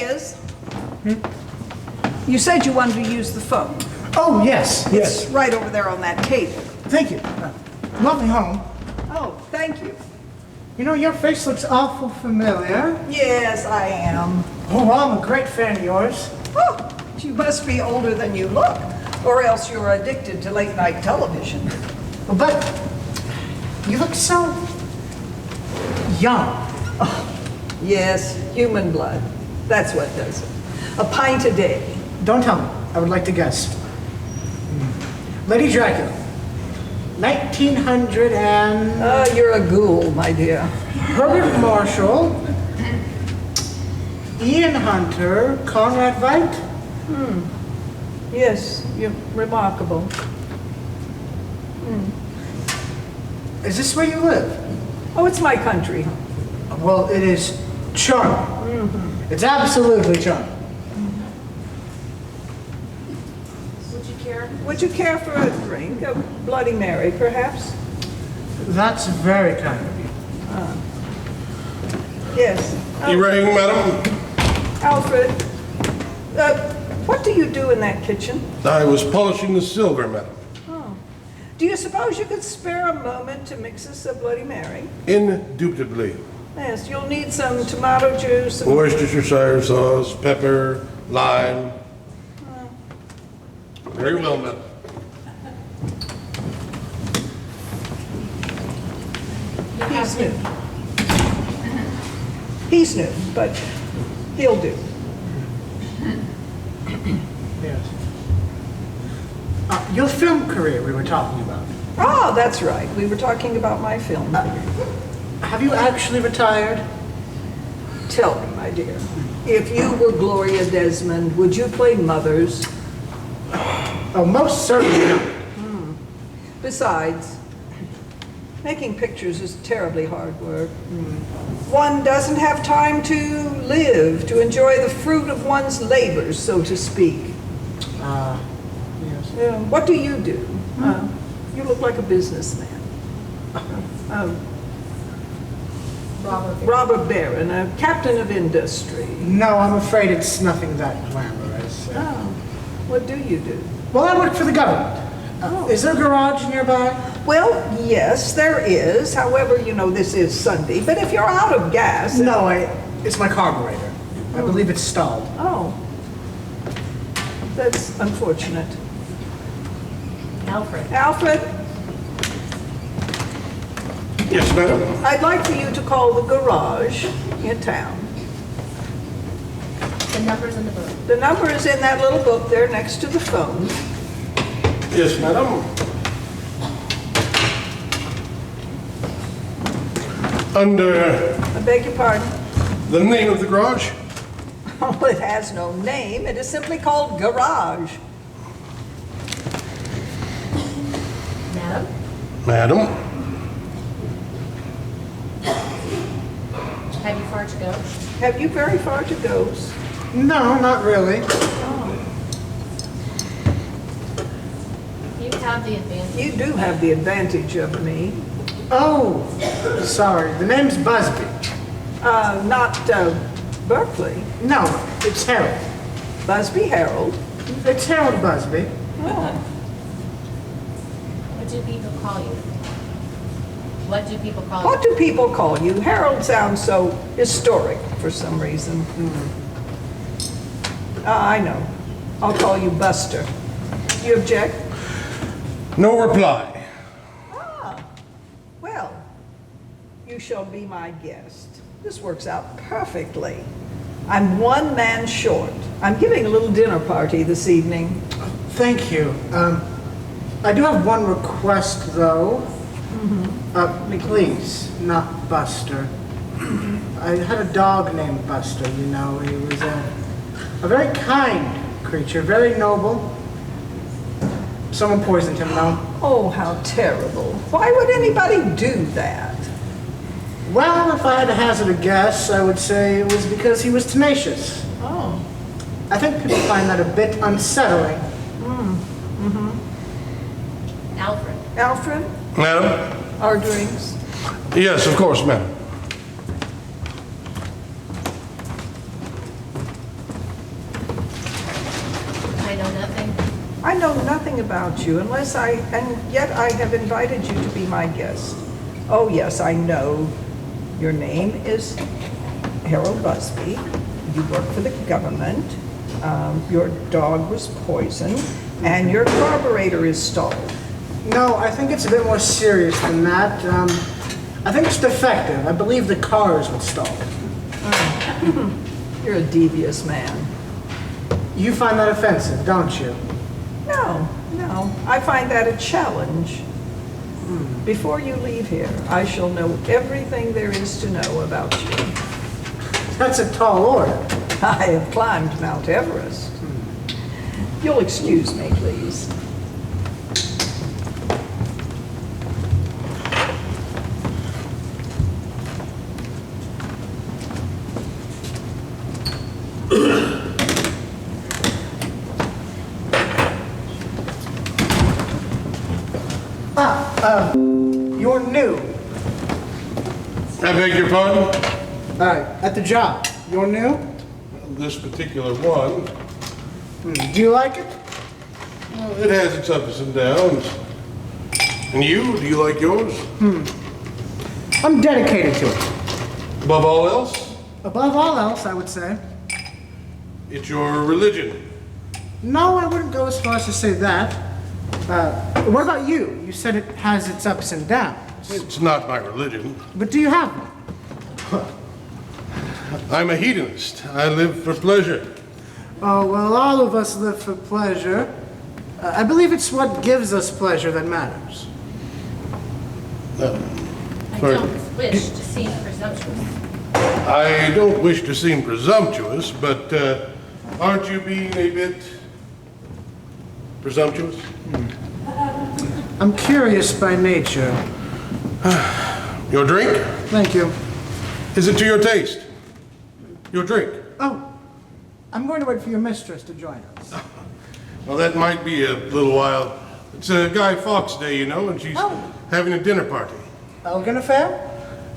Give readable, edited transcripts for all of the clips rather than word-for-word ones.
is. You said you wanted to use the phone. Oh, yes, yes. It's right over there on that table. Thank you. Lovely home. Oh, thank you. You know, your face looks awful familiar. Yes, I am. Oh, well, I'm a great fan of yours. Oh, you must be older than you look, or else you're addicted to late night television. But you look so young. Yes, human blood. That's what does it. A pint a day. Don't tell me. I would like to guess. Lady Dracula. 1900 and... You're a ghoul, my dear. Herbert Marshall. Ian Hunter. Conrad Veidt. Yes, you're remarkable. Is this where you live? Oh, it's my country. Well, it is charming. It's absolutely charming. Would you care for a drink? A Bloody Mary, perhaps? That's very kind of you. Yes. You rang, madam? Alfred, what do you do in that kitchen? I was polishing the silver, madam. Oh. Do you suppose you could spare a moment to mix us a Bloody Mary? Indubitably. Yes, you'll need some tomato juice. Some... Worcestershire sauce, pepper, lime. Very well, madam. He's new. He's new, but he'll do. Yes. Your film career we were talking about. Oh, that's right. We were talking about my film. Have you actually retired? Tell me, my dear, if you were Gloria Desmond, would you play mothers? Oh, most certainly not. Besides, making pictures is terribly hard work. One doesn't have time to live, to enjoy the fruit of one's labors, so to speak. Yes. What do you do? You look like a businessman. Robert Barron, a captain of industry. No, I'm afraid it's nothing that glamorous. Oh, what do you do? Well, I work for the government. Is there a garage nearby? Well, yes, there is. However, you know, this is Sunday. But if you're out of gas... No, it's my carburetor. I believe it's stalled. Oh. That's unfortunate. Alfred. Alfred, Yes, madam. I'd like for you to call the garage in town. The number's in the book. The number is in that little book there next to the phone. Yes, madam. Under I beg your pardon? the name of the garage? Oh, it has no name. It is simply called Garage. Madam? Madam. Have you far to go? Have you very far to go? No, not really. You have the advantage. You do have the advantage of me. Oh, sorry. The name's Busby. Not Berkeley. No, it's Harold. Busby Harold. It's Harold Busby. What do people call you? What do people call What you? do people call you? Harold sounds so historic for some reason. I know. I'll call you Buster. Do you object? No reply. Well, you shall be my guest. This works out perfectly. I'm one man short. I'm giving a little dinner party this evening. Thank you. I do have one request, though. Please, not Buster. I had a dog named Buster, you know. He was a very kind creature, very noble. Someone poisoned him, though. Oh, how terrible. Why would anybody do that? Well, if I had to hazard a guess, I would say it was because he was tenacious. Oh. I think people find that a bit unsettling. Alfred. Alfred, Madam? our drinks. Yes, of course, madam. nothing about you and yet I have invited you to be my guest. Oh yes, I know. Your name is Harold Busby. You work for the government. Your dog was poisoned, and your carburetor is stalled. No, I think it's a bit more serious than that. I think it's defective. I believe the car is what's stalled. You're a devious man. You find that offensive, don't you? No. I find that a challenge. Before you leave here, I shall know everything there is to know about you. That's a tall order. I have climbed Mount Everest. You'll excuse me, please. You're new. I beg your pardon? At the job. You're new? This particular one, Do you like it? well, it has its ups and downs. And you, do you like yours? I'm dedicated to it. Above all else, Above all else, I would say. it's your religion. No, I wouldn't go as far as to say that. What about you? You said it has its ups and downs. It's not my religion. But do you have one? I'm a hedonist. I live for pleasure. Oh, well, all of us live for pleasure. I believe it's what gives us pleasure that matters. I Sorry. don't wish to seem presumptuous. I don't wish to seem presumptuous, but aren't you being a bit presumptuous? I'm curious by nature. Your drink? Thank you. Is it to your taste? Your drink? Oh, I'm going to wait for your mistress to join us. Well, that might be a little while. It's a Guy Fawkes Day, you know, and she's having a dinner party. Elegant affair?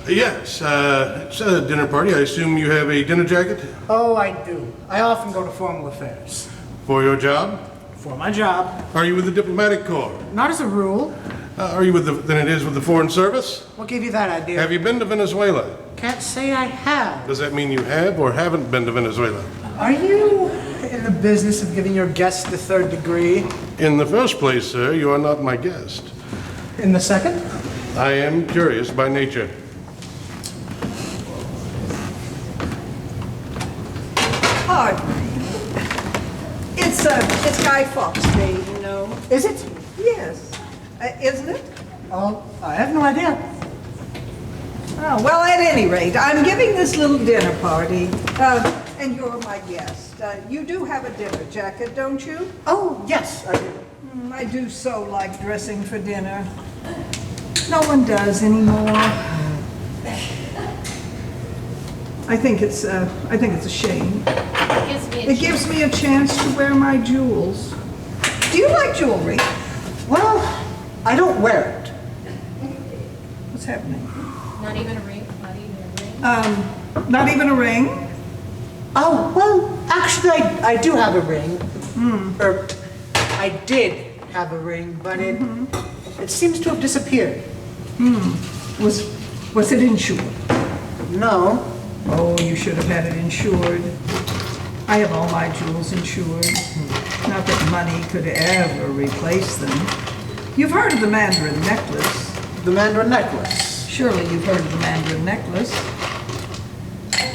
Yes, it's a dinner party. I assume you have a dinner jacket Oh, I do. I often go to formal affairs. for your job? For my job. Are you with the diplomatic corps? Not as a rule. Are you with then it is with the foreign service? What gave you that idea? Have you been to Venezuela? Can't say I have. Does that mean you have or haven't been to Venezuela? Are you in the business of giving your guests the third degree? In the first place, sir, you are not my guest. In the second? I am curious by nature. Pardon me. It's Guy Fawkes Day, you know. Is it? Yes. Isn't it? Oh, I have no idea. Oh, well, at any rate, I'm giving this little dinner party, and you're my guest. You do have a dinner jacket, don't you? Oh, yes, I do. I do so like dressing for dinner. No one does anymore. I think it's a shame. It gives me a chance to wear my jewels. Do you like jewelry? Well, I don't wear it. What's happening? Not even a ring? Not even a ring? Not even a ring? Oh, well, actually, I do have a ring. Or, I did have a ring, but it seems to have disappeared. Was it insured? No. Oh, you should have had it insured. I have all my jewels insured. Not that money could ever replace them. You've heard of the Mandarin necklace. The Mandarin necklace. Surely you've heard of the Mandarin necklace.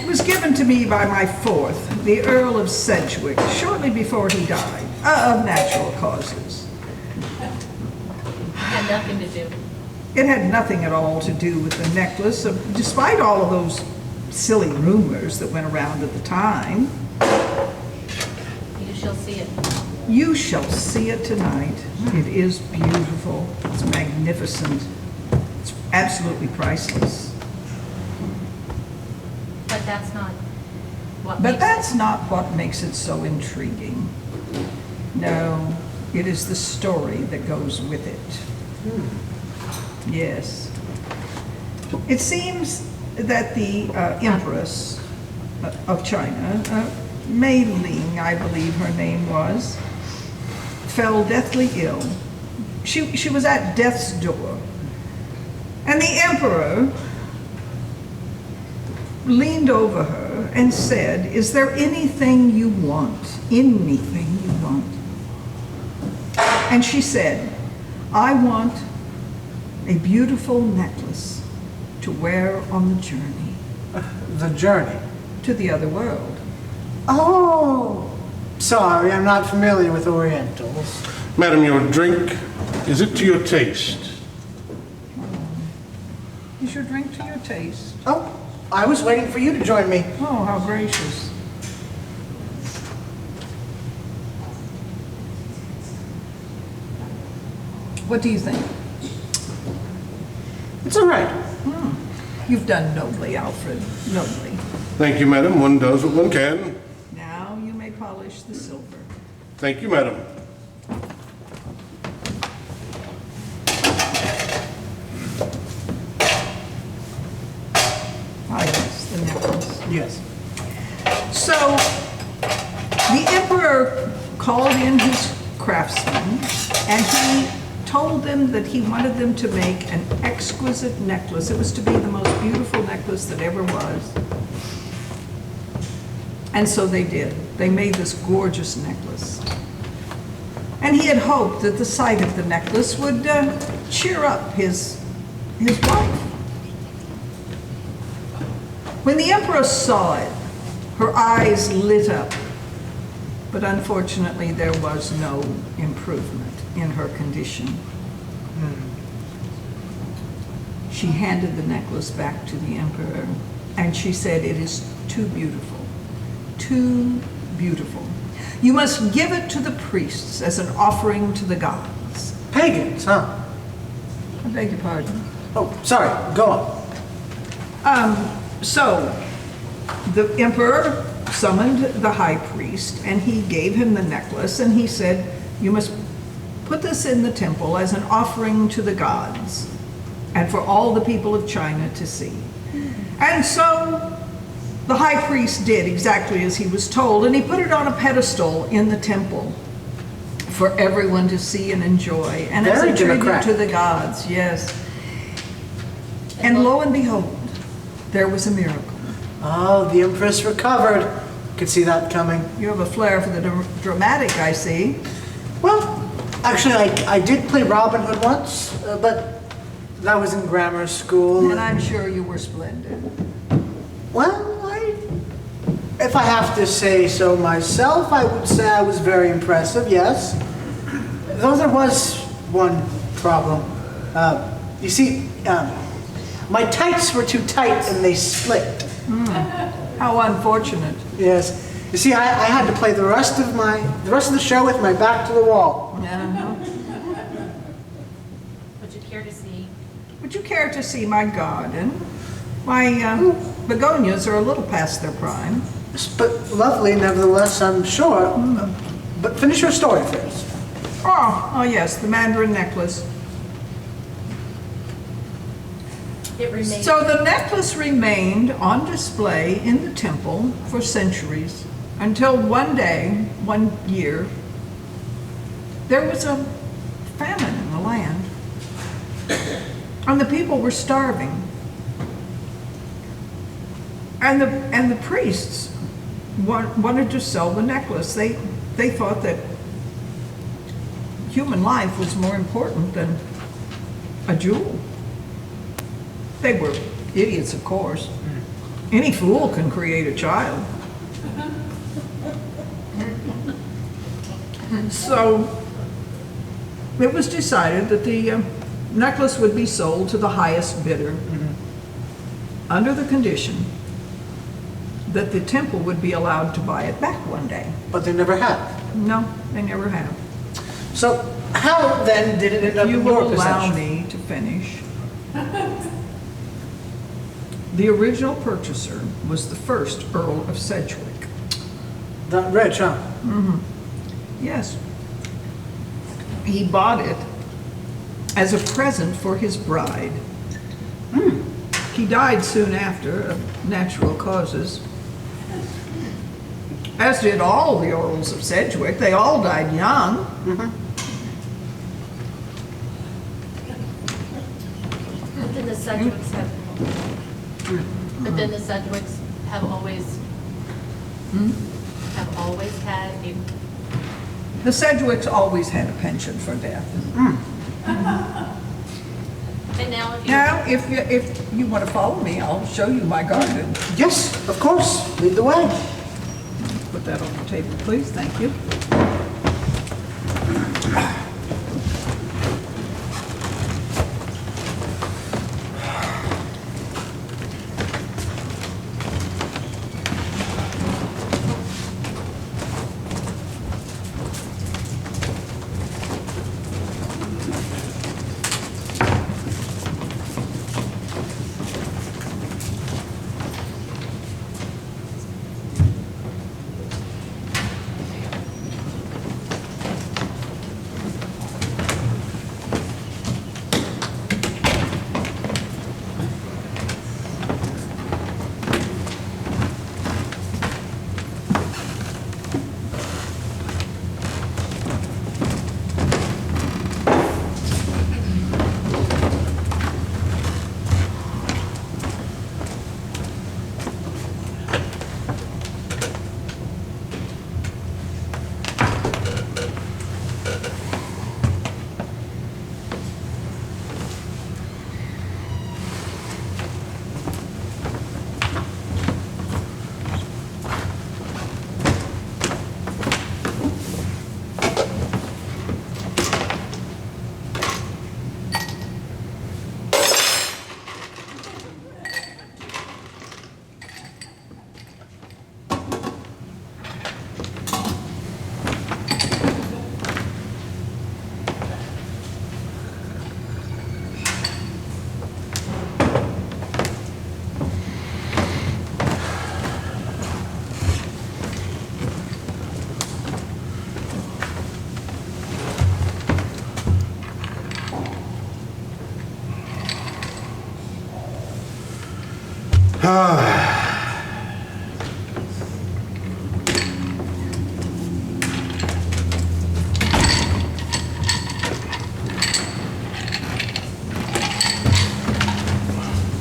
It was given to me by my fourth, the Earl of Sedgwick, shortly before he died, of natural causes. Had nothing to do. It had nothing at all to do with the necklace, despite all of those silly rumors that went around at the time. You shall see it. You shall see it tonight. It is beautiful. It's magnificent. It's absolutely priceless. But that's not what But makes that's not what makes it so intriguing. No, it is the story that goes with it. Yes. It seems that the Empress of China, Mei Ling, I believe her name was, fell deathly ill. She was at death's door. And the emperor leaned over her and said, "Is there anything you want? Anything you want?" And she said, "I want a beautiful necklace to wear on the journey The journey. to the other world." Oh, sorry, I'm not familiar with Orientals. Madam, your drink, is it to your taste? Is your drink to your taste? Oh, I was waiting for you to join me. Oh, how gracious. What do you think? It's all right. You've done nobly, Alfred, nobly. Thank you, madam. One does what one can. Now you may polish the silver. Thank you, madam. Ah, yes, the necklace. Yes. So the emperor called in his craftsmen and he told them that he wanted them to make an exquisite necklace. It was to be the most beautiful necklace that ever was. And so they did. They made this gorgeous necklace. And he had hoped that the sight of the necklace would cheer up his wife. When the empress saw it, her eyes lit up. But unfortunately, there was no improvement in her condition. She handed the necklace back to the emperor, and she said, "It is too beautiful, too beautiful. You must give it to the priests as an offering to the gods." Pagans, huh? I beg your pardon. Oh, sorry, go on. So the emperor summoned the high priest and he gave him the necklace and he said, "You must put this in the temple as an offering to the gods and for all the people of China to see." And so the high priest did exactly as he was told, and he put it on a pedestal in the temple for everyone to see and enjoy. And as Very a tribute democratic. to the gods, yes. And lo and behold, there was a miracle. Oh, the Empress recovered. Could see that coming. You have a flair for the dramatic, I see. Well, actually, I did play Robin Hood once, but that was in grammar school. And I'm sure you were splendid. Well, if I have to say so myself, I would say I was very impressive, yes. Though there was one problem. You see, my tights were too tight and they split. How unfortunate. Yes. You see, I had to play the rest of the show with my back to the wall. Uh-huh. Would you care to see? Would you care to see my garden? My begonias are a little past their prime. But lovely, nevertheless, I'm sure. But finish your story first. Oh, yes, the mandarin necklace. It remains. So the necklace remained on display in the temple for centuries until one day, one year, there was a famine in the land and the people were starving. And the priests wanted to sell the necklace. They thought that human life was more important than a jewel. They were idiots, of course. Any fool can create a child. So it was decided that the necklace would be sold to the highest bidder under the condition that the temple would be allowed to buy it back one day. But they never have. No, they never have. So how then did it end up You in your will allow possession? me to finish. The original purchaser was the first Earl of Sedgwick. That rich, huh? Yes. He bought it as a present for his bride. He died soon after of natural causes, as did all the Earls of Sedgwick. They all died young. But then the Sedgwicks have, but then the Sedgwicks have always had a, The Sedgwicks always had a pension for death. and now if you. Now, if you want to follow me, I'll show you my garden. Yes, of course. Lead the way. Put that on the table, please. Thank you.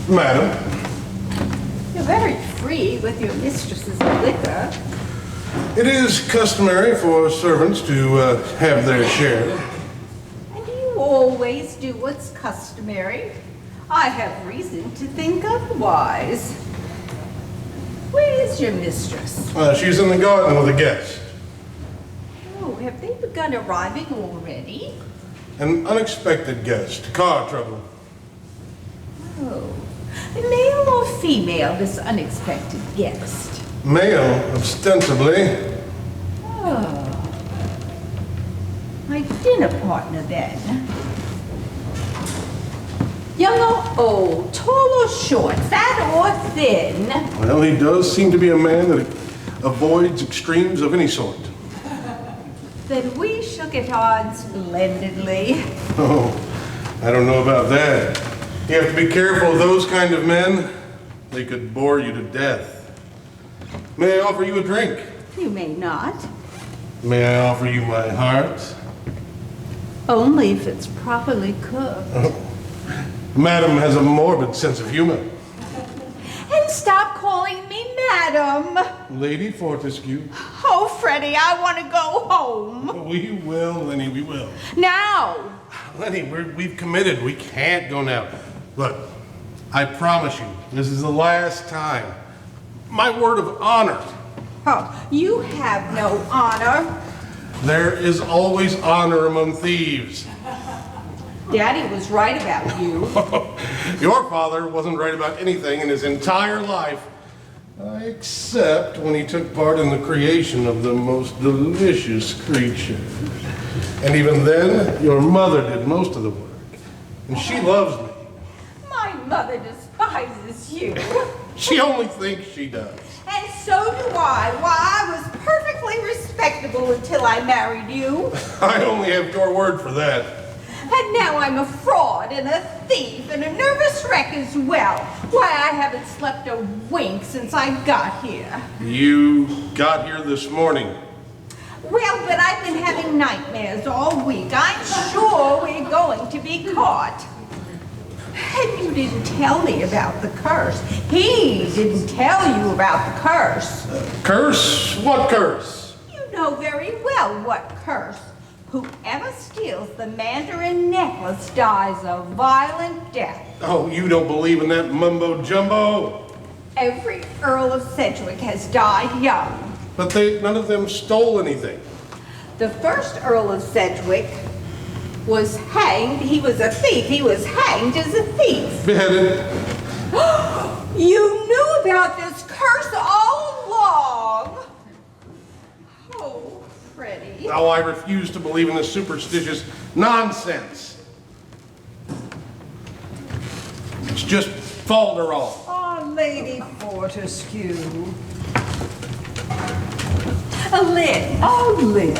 Madam, You're very free with your mistress's liquor. it is customary for servants to have their share. And you always do what's customary. I have reason to think otherwise. Where is your mistress? She's in the garden with a guest. Oh, have they begun arriving already? An unexpected guest. Car trouble. Oh, male or female, this unexpected guest? Male, ostensibly. Oh, my dinner partner then. Young or old, tall or short, fat or thin? Well, he does seem to be a man that avoids extremes of any sort. Then we shall get on splendidly. Oh, I don't know about that. You have to be careful of those kind of men. They could bore you to death. May I offer you a drink? You may not. May I offer you my heart? Only if it's properly cooked. Madam has a morbid sense of humor. And stop calling me madam. Lady Fortescue. Oh, Freddie, I want to go home. We will, Lenny, we will. Now. Lenny, we've committed. We can't go now. Look, I promise you, this is the last time. My word of honor. Oh, you have no honor. There is always honor among thieves. Daddy was right about you. Your father wasn't right about anything in his entire life, except when he took part in the creation of the most delicious creature. And even then, your mother did most of the work. And she loves me. My mother despises you. She only thinks she does. And so do I. Why, I was perfectly respectable until I married you. I only have your word for that. And now I'm a fraud and a thief and a nervous wreck as well. Why, I haven't slept a wink since I got here. You got here this morning. Well, but I've been having nightmares all week. I'm sure we're going to be caught. And you you didn't tell me about the curse. He didn't tell you about the curse. Curse? What curse? You know very well what curse. Whoever steals the Mandarin necklace dies a violent death. Oh, you don't believe in that mumbo jumbo? Every Earl of Sedgwick has died young. But none of them stole anything. The first Earl of Sedgwick was hanged. He was a thief. He was hanged as a thief. Beheaded. You knew about this curse all along. Oh, Freddie. Oh, I refuse to believe in this superstitious nonsense. It's just falderall. Oh, Lady Fortescue. Lynn. Oh, Lynn.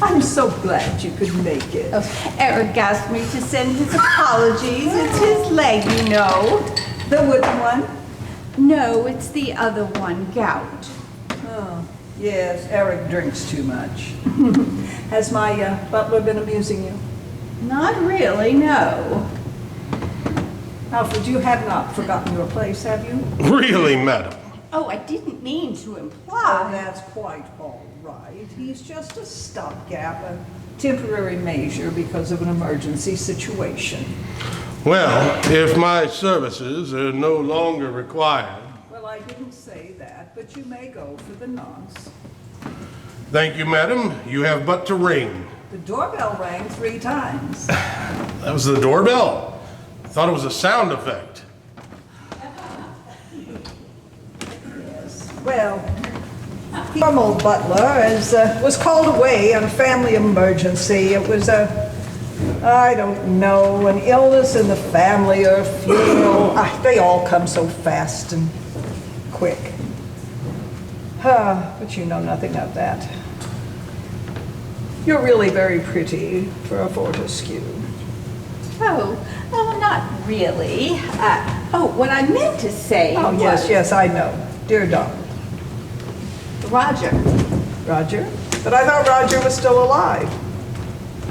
I'm so glad you could make it. Eric asked me to send his apologies. It's his leg, you know. The wooden one? No, it's the other one, gout. Oh, yes, Eric drinks too much. Has my butler been amusing you? Not really, no. Alfred, you have not forgotten your place, have you? Really, madam? Oh, I didn't mean to Oh, imply. that's quite all right. He's just a stopgap, a temporary measure because of an emergency situation. Well, if my services are no longer required. Well, I didn't say that, but you may go for the nonce. Thank you, madam. You have but to ring. The doorbell rang 3 times. That was the doorbell. I thought it was a sound effect. Yes. Well, the normal butler was called away on a family emergency. It was I don't know, an illness in the family or a funeral. They all come so fast and quick. But you know nothing of that. You're really very pretty for a Fortescue. Oh, not really. What I meant to say Oh, was... yes, I know. Dear darling. Roger. Roger? But I thought Roger was still alive.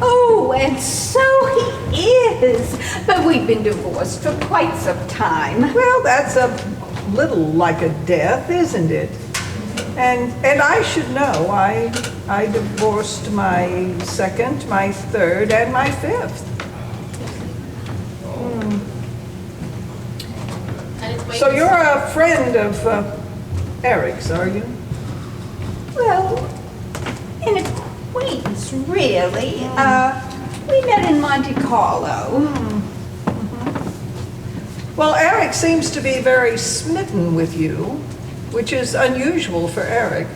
Oh, and so he is. But we've been divorced for quite some time. Well, that's a little like a death, isn't it? And I should know. I divorced my second, my third, and my fifth. And it's waiting. So you're a friend of Eric's, are you? Well, an acquaintance, really. We met in Monte Carlo. Well, Eric seems to be very smitten with you, which is unusual for Eric.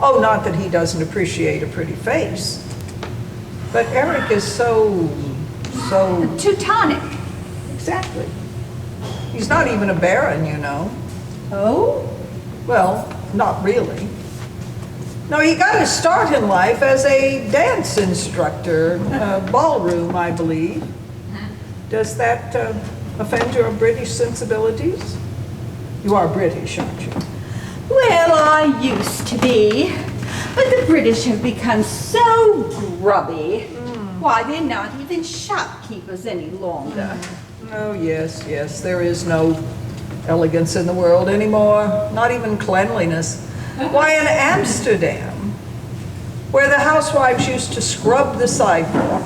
Oh, not that he doesn't appreciate a pretty face, but Eric is so Teutonic. exactly. He's not even a baron, you know. Oh? Well, not really. No, he got his start in life as a dance instructor, ballroom, I believe. Does that offend your British sensibilities? You are British, aren't you? Well, I used to be. But the British have become so grubby. Why, they're not even shopkeepers any longer. Oh, yes, there is no elegance in the world anymore, not even cleanliness. Why, in Amsterdam, where the housewives used to scrub the sidewalk,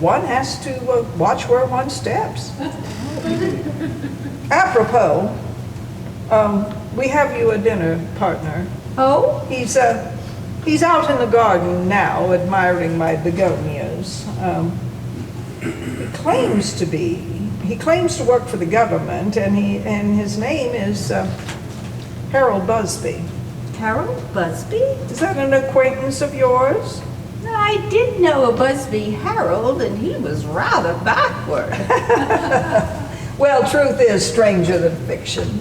one has to watch where one steps. Apropos, we have you a dinner partner. Oh? He's out in the garden now, admiring my begonias. He claims to work for the government, and his name is Harold Busby. Harold Busby? Is that an acquaintance of yours? I did know a Busby Harold, and he was rather backward. Well, truth is stranger than fiction.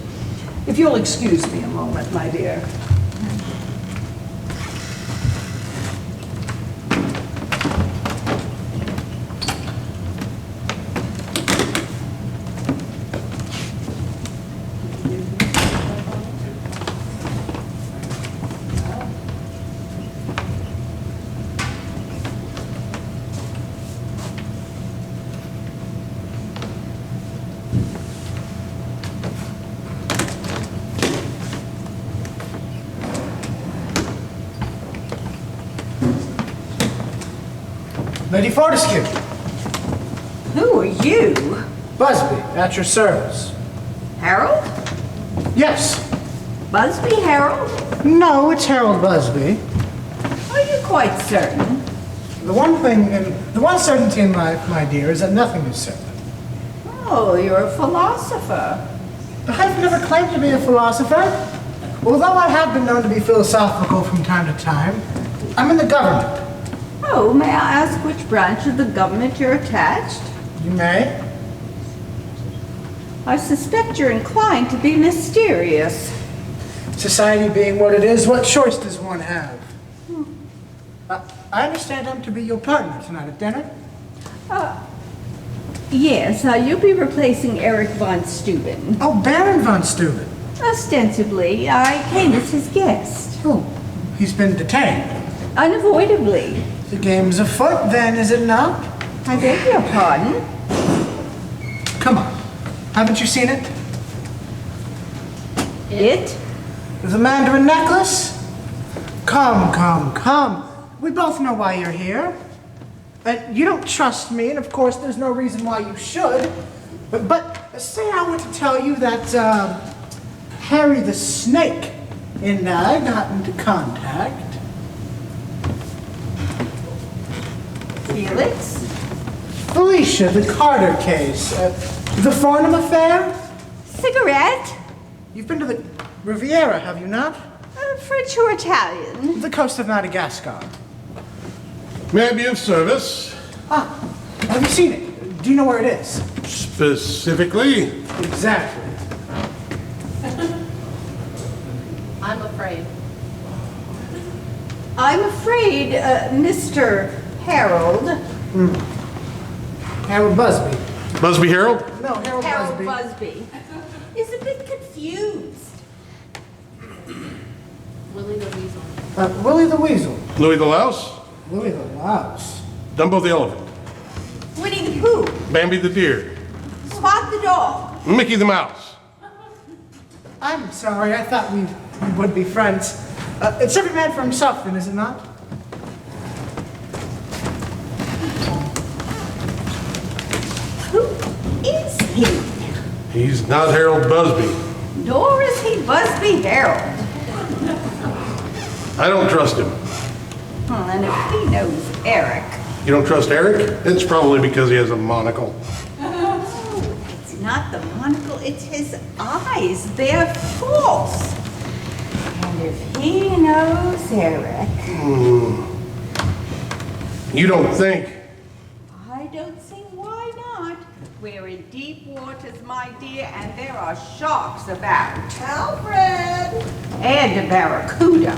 If you'll excuse me a moment, my dear. Lady Fortescue. Who are you? Busby, at your service. Harold? Yes. Busby Harold? No, it's Harold Busby. Are you quite certain? The one certainty in life, my dear, is that nothing is certain. Oh, you're a philosopher. I've never claimed to be a philosopher. Although I have been known to be philosophical from time to time, I'm in the government. Oh, may I ask which branch of the government you're attached? You may. I suspect you're inclined to be mysterious. Society being what it is, what choice does one have? I understand I'm to be your partner tonight at dinner. Yes, you'll be replacing Eric von Steuben. Oh, Baron von Steuben. Ostensibly, I came as his guest. Oh, he's been detained. Unavoidably. The game's afoot then, is it not? I beg your pardon? Come on. Haven't you seen it? It? The Mandarin necklace? Come, come, come. We both know why you're here. You don't trust me, and of course there's no reason why you should. But say I were to tell you that Harry the Snake and I got into contact. Felix? Felicia, the Carter case. The Farnham affair? Cigarette? You've been to the Riviera, have you not? French or Italian? The coast of Madagascar. May I be of service? Ah, have you seen it? Do you know where it is? Specifically? Exactly. I'm afraid. I'm afraid, Mr. Harold. Harold Busby. Busby Harold? No, Harold Harold Busby. Busby is a bit confused. Willie the Weasel. Willie the Weasel. Louis the Louse? Louis the Louse. Dumbo the Elephant? Winnie the Pooh. Bambi the Deer? Spot the dog. Mickey the Mouse? I'm sorry, I thought we would be friends. It's every man for himself, then, is it not? Who is he? He's not Harold Busby. Nor is he Busby Harold. I don't trust him. And if he knows Eric. You don't trust Eric? It's probably because he has a monocle. It's not the monocle, it's his eyes. They're false. And if he knows Eric. You don't think? I don't see why not. We're in deep waters, my dear, and there are sharks about. Alfred! And a barracuda.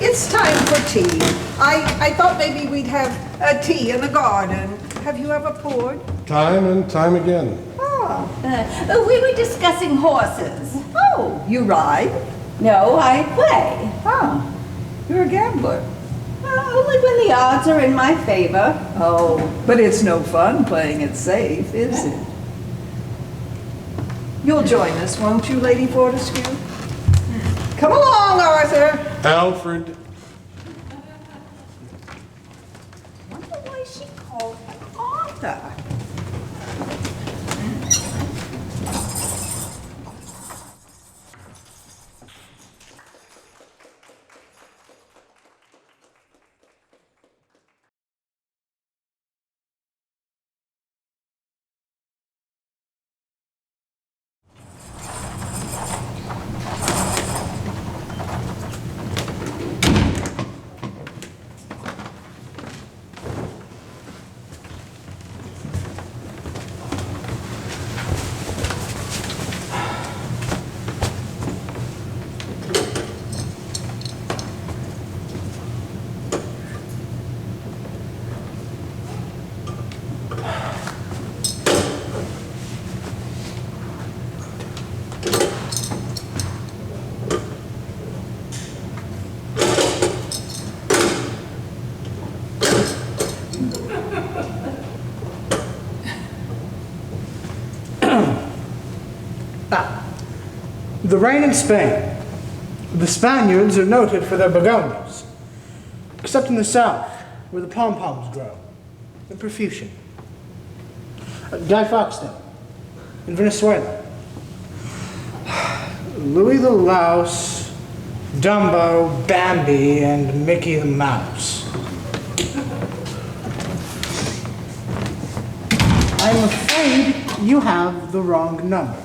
It's time for tea. I thought maybe we'd have a tea in the garden. Have you ever poured? Time and time again. Oh, we were discussing horses. Oh, you ride? No, I play. Oh, you're a gambler. Only when the odds are in my favor. Oh, but it's no fun playing it safe, is it? You'll join us, won't you, Lady Fortescue? Come along, Arthur. Alfred. I wonder why she called him Arthur. The rain in Spain. The Spaniards are noted for their begonias. except in the south, where the pom-poms grow, in profusion. Guy Fawkes, in Venezuela. Louis the Louse, Dumbo, Bambi, and Mickey the Mouse. I'm afraid you have the wrong number.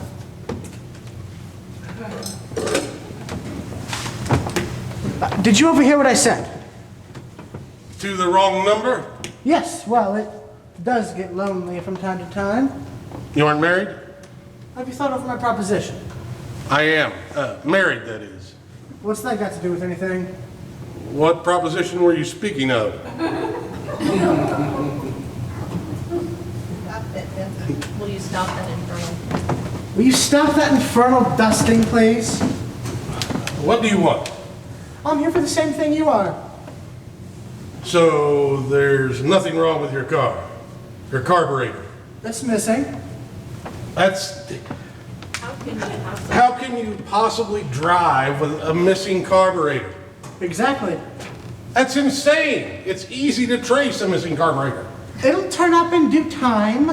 Did you overhear what I said? To the wrong number? Yes, well, it does get lonely from time to time. You aren't married? Have you thought over my proposition? I am. Married, that is. What's that got to do with anything? What proposition were you speaking of? Will you stop that infernal? Will you stop that infernal dusting, please? What do you want? I'm here for the same thing you are. So there's nothing wrong with your car? Your carburetor? That's missing. That's... How can you possibly? How can you possibly drive with a missing carburetor? Exactly. That's insane. It's easy to trace a missing carburetor. It'll turn up in due time.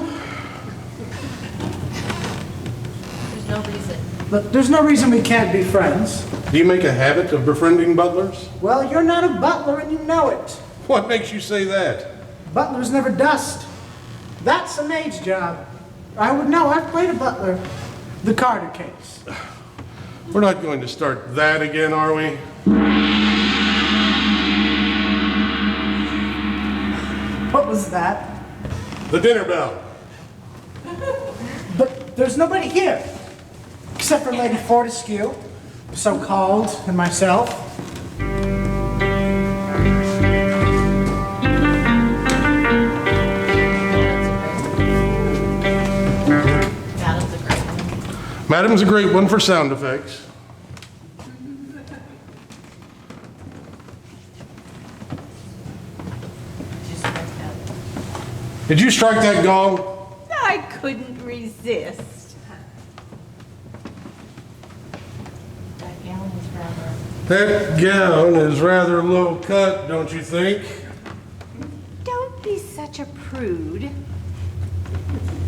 There's no reason. But there's no reason we can't be friends. Do you make a habit of befriending butlers? Well, you're not a butler and you know it. What makes you say that? Butlers never dust. That's a maid's job. I would know. I've played a butler. The Carter case. We're not going to start that again, are we? What was that? The dinner bell. But there's nobody here. Except for Lady Fortescue, so-called, and myself. Madam's a great one for sound effects. Did you strike that gong? I couldn't resist. That gown was rather. That gown is rather low cut, don't you think? Don't be such a prude.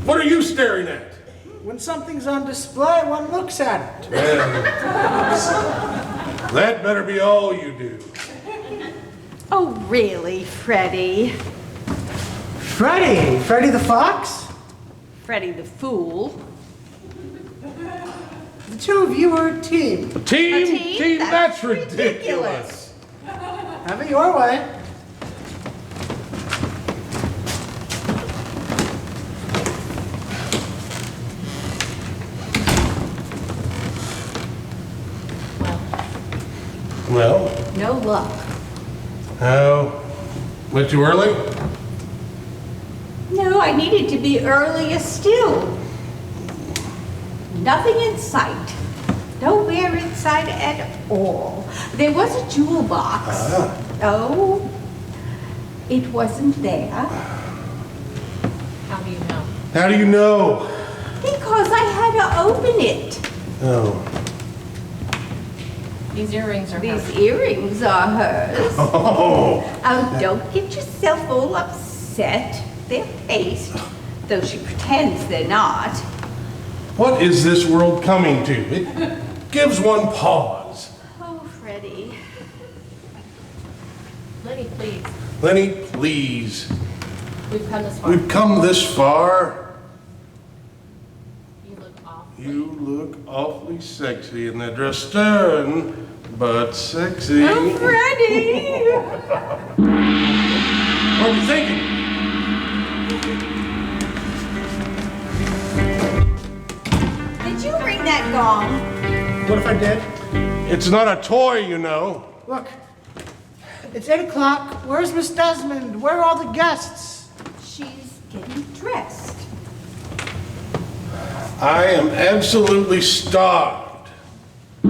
What are you staring at? When something's on display, one looks at it. That better be all you do. Oh, really, Freddie? Freddie! Freddie the Fox? Freddie the Fool. The two of you are a team. Team, That's that's ridiculous. Have it your way. Well, No luck. how? Went too early? No, I needed to be earlier still. Nothing in sight. Nowhere in sight at all. There was a jewel box. Oh, it wasn't there. How do you know? How do you know? Because I had to open it. Oh. These earrings are These hers. earrings are hers. Oh. Oh, don't get yourself all upset. They're paste, though she pretends they're not. What is this world coming to? It gives one pause. Oh, Freddie. Lenny, please. Lenny, please. We've come this far. We've come this far. You look awful. You look awfully sexy in that dress. Stern, but sexy. Oh, Freddie! What are you thinking? Did you ring that gong? What if I did? It's not a toy, you know. Look, it's 8 o'clock. Where's Miss Desmond? Where are all the guests? She's getting dressed. I am absolutely starved. Oh,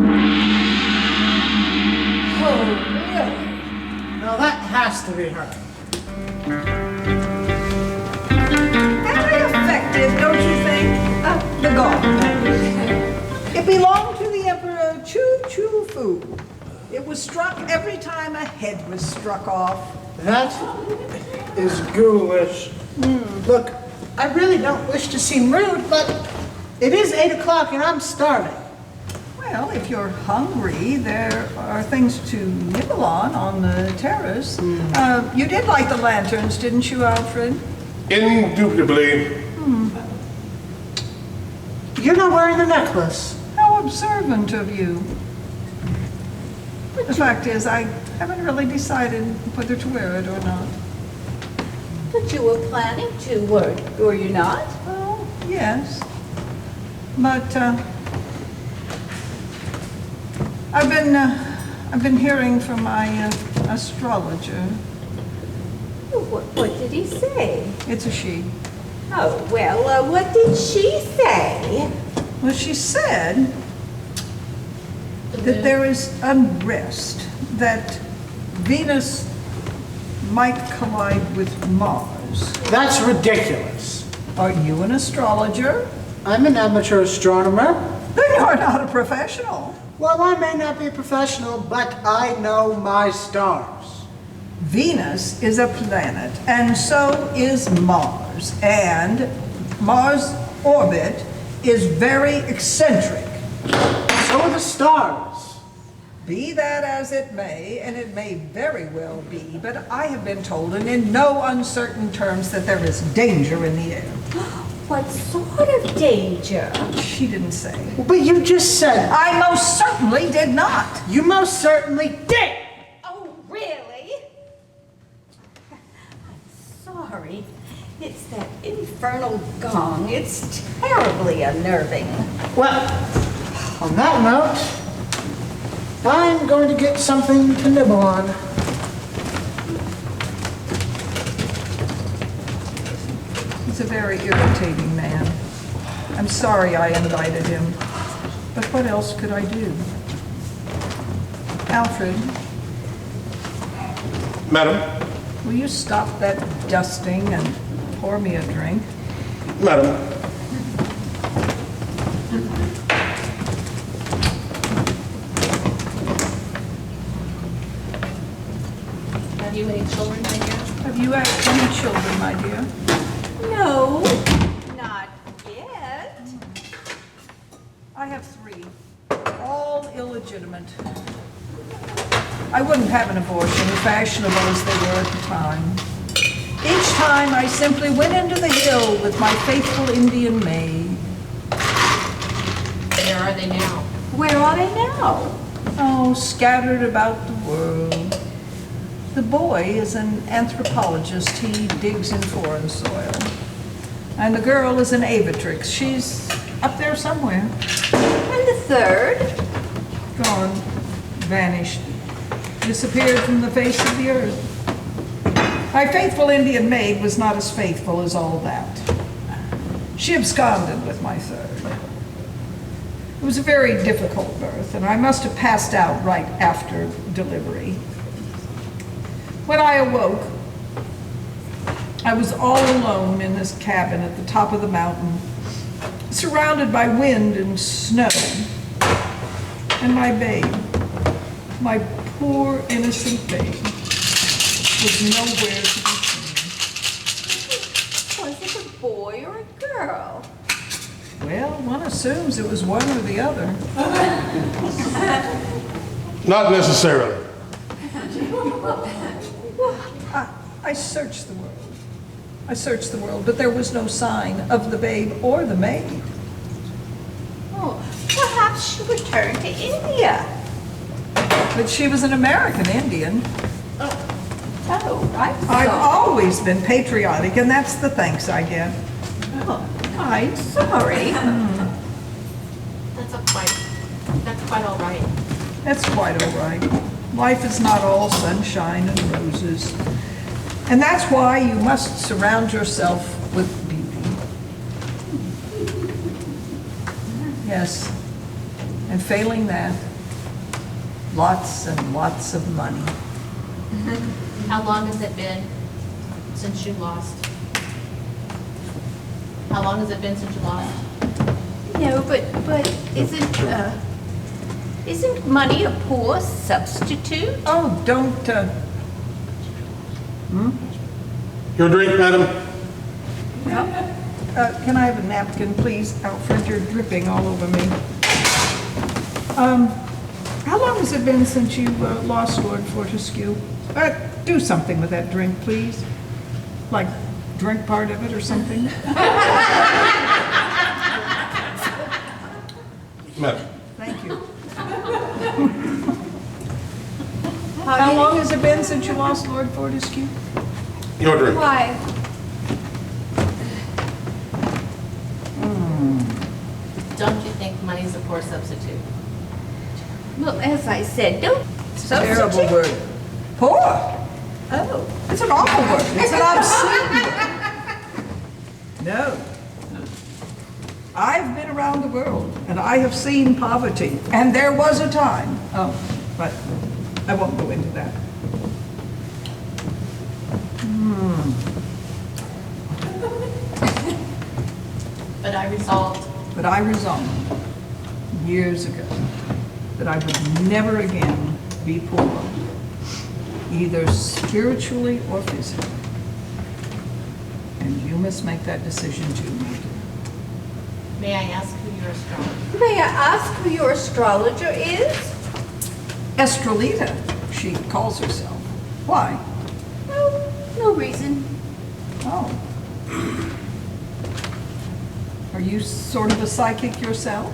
really? Now that has to be her. Very effective, don't you think? The gong. It belonged to the Emperor Chu Chu Fu. It was struck every time a head was struck off. That is ghoulish. Look, I really don't wish to seem rude, but it is 8 o'clock and I'm starving. Well, if you're hungry, there are things to nibble on the terrace. You did light the lanterns, didn't you, Alfred? Indubitably. You're not wearing the necklace. How observant of you. The fact is, I haven't really decided whether to wear it or not. But you were planning to, were you not? Oh, yes. But I've been hearing from my astrologer. What did he say? It's a she. Oh, well, what did she say? Well, she said that there is unrest, that Venus might collide with Mars. That's ridiculous. Are you an astrologer? I'm an amateur astronomer. Then you're not a professional. Well, I may not be a professional, but I know my stars. Venus is a planet, and so is Mars. And Mars' orbit is very eccentric. So are the stars. Be that as it may, and it may very well be, but I have been told, and in no uncertain terms, that there is danger in the air. What sort of danger? She didn't say. But you just said. I most certainly did not. You most certainly did. Oh, really? I'm sorry. It's that infernal gong. It's terribly unnerving. Well, on that note, I'm going to get something to nibble on. He's a very irritating man. I'm sorry I invited him, but what else could I do? Alfred, Madam, will you stop that dusting and pour me a drink? madam, Have you any children, my dear? Have you had any children, my dear? No, not yet. I have 3, all illegitimate. I wouldn't have an abortion, fashionable as they were at the time. Each time I simply went into the hill with my faithful Indian maid. Where are they now? Where are they now? Oh, scattered about the world. The boy is an anthropologist. He digs in foreign soil. And the girl is an avitrix. She's up there somewhere. And the third? Gone. Vanished. Disappeared from the face of the earth. My faithful Indian maid was not as faithful as all that. She absconded with my third. It was a very difficult birth, and I must have passed out right after delivery. When I awoke, I was all alone in this cabin at the top of the mountain, surrounded by wind and snow. And my babe, my poor innocent babe, was nowhere to be seen. Was it a boy or a girl? Well, one assumes it was one or the other. not necessarily. I searched the world. I searched the world, but there was no sign of the babe or the maid. Oh, perhaps she returned to India. But she was an American Indian. Oh, I'm I've sorry. always been patriotic, and that's the thanks I get. Oh, I'm sorry. That's quite all right. That's quite all right. Life is not all sunshine and roses. And that's why you must surround yourself with beauty. Yes. And failing that, lots and lots of money. How long has it been since you lost? How long has it been since you lost? No, but isn't, Isn't money a poor substitute? Oh, don't, Your drink, madam? can I have a napkin, please? Alfred, you're dripping all over me. How long has it been since you lost Lord Fortescue? Do something with that drink, please. Like, drink part of it or something. Madam. Thank you. How long has it been since you lost Lord Fortescue? Your drink. Why, Don't you think money's a poor substitute? well, as I said, don't Terrible substitute. word. Poor. Oh, It's an awful word. It's an obscene word. No. I've been around the world and I have seen poverty. And there was a time. Oh, but I won't go into that. But I resolved years ago that I would never again be poor, either spiritually or physically. And you must make that decision too, my dear. May I ask who your astrologer? may I ask who your astrologer is? Estrelita, she calls herself. Why? No, no reason. Oh. Are you sort of a psychic yourself?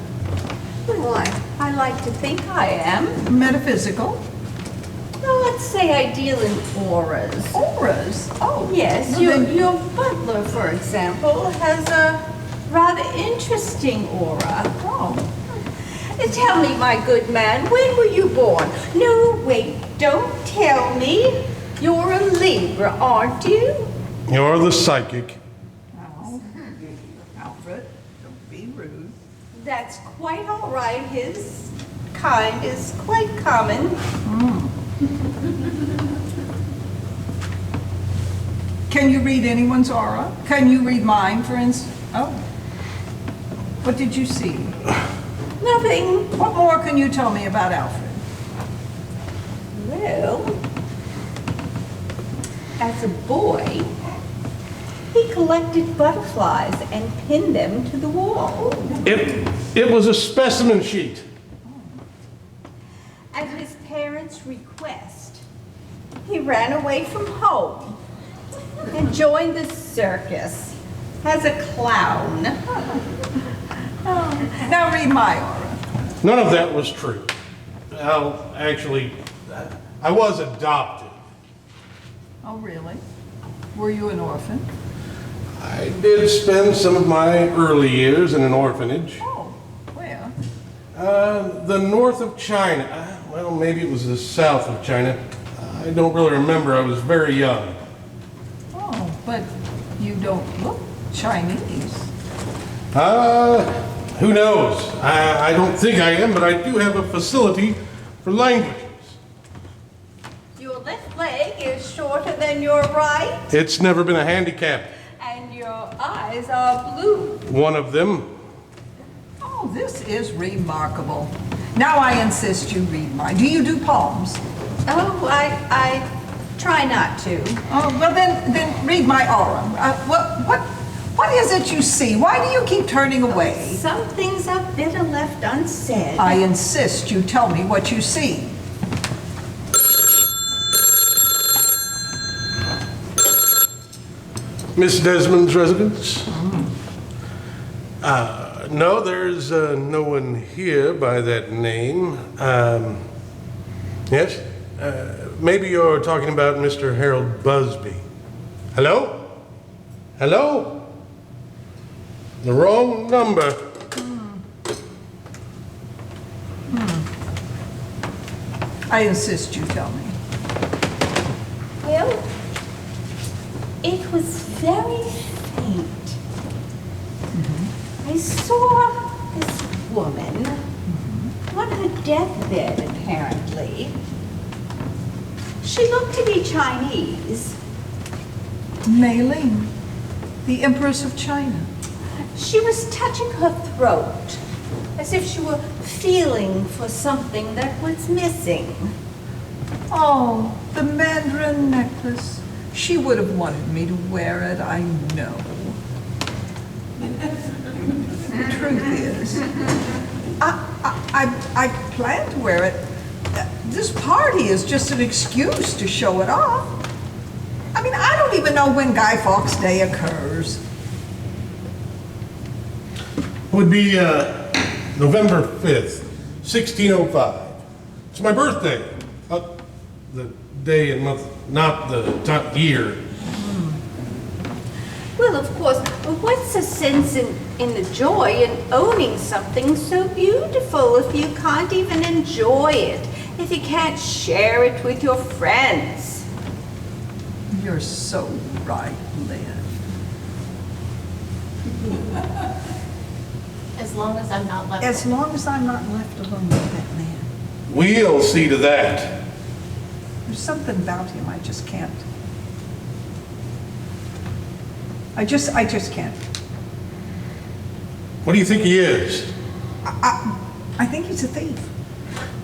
Well, I like to think I am. Metaphysical? Well, let's say I deal in auras. Auras? Oh. Yes, Well, your, then- your butler, for example, has a rather interesting aura. Oh. Tell me, my good man, when were you born? No, wait, don't tell me. You're a Libra, aren't you? You're the psychic. Oh. Alfred, don't be rude. That's quite all right. His kind is quite common. Can you read anyone's aura? Can you read mine, for instance? Oh. What did you see? Nothing. What more can you tell me about Alfred? Well, as a boy, he collected butterflies and pinned them to the wall. It was a specimen sheet. At his parents' request, he ran away from home and joined the circus as a clown. Now read my aura. None of that was true. Well, actually, I was adopted. Oh, really? Were you an orphan? I did spend some of my early years in an orphanage. Oh, where? The north of China. Well, maybe it was the south of China. I don't really remember. I was very young. Oh, but you don't look Chinese. Who knows? I don't think I am, but I do have a facility for languages. Your left leg is shorter than your right, It's never been a handicap. and your eyes are blue. One of them. Oh, this is remarkable. Now I insist you read mine. Do you do palms? Oh, I try not to. Oh, well then read my aura. What is it you see? Why do you keep turning away? Some things are better left unsaid. I insist you tell me what you see. Miss Desmond's residence? No, there's no one here by that name. Yes? Maybe you're talking about Mr. Harold Busby. Hello? Hello? The wrong number. I insist you tell me. Well, it was very faint. I saw this woman on her deathbed, apparently. She looked to be Chinese. Mei Ling, the Empress of China. She was touching her throat as if she were feeling for something that was missing. Oh, the mandarin necklace. She would have wanted me to wear it, I know. The truth is, I plan to wear it. This party is just an excuse to show it off. I mean, I don't even know when Guy Fawkes Day occurs. Would be November 5th, 1605. It's my birthday. The day and month, not the time, year. Well, of course, but what's the sense in the joy in owning something so beautiful if you can't even enjoy it, if you can't share it with your friends? You're so right, Lynn. As long as I'm not left. As long as I'm not left alone with that man. We'll see to that. There's something about him I just can't. I just can't. What do you think he is? I think he's a thief.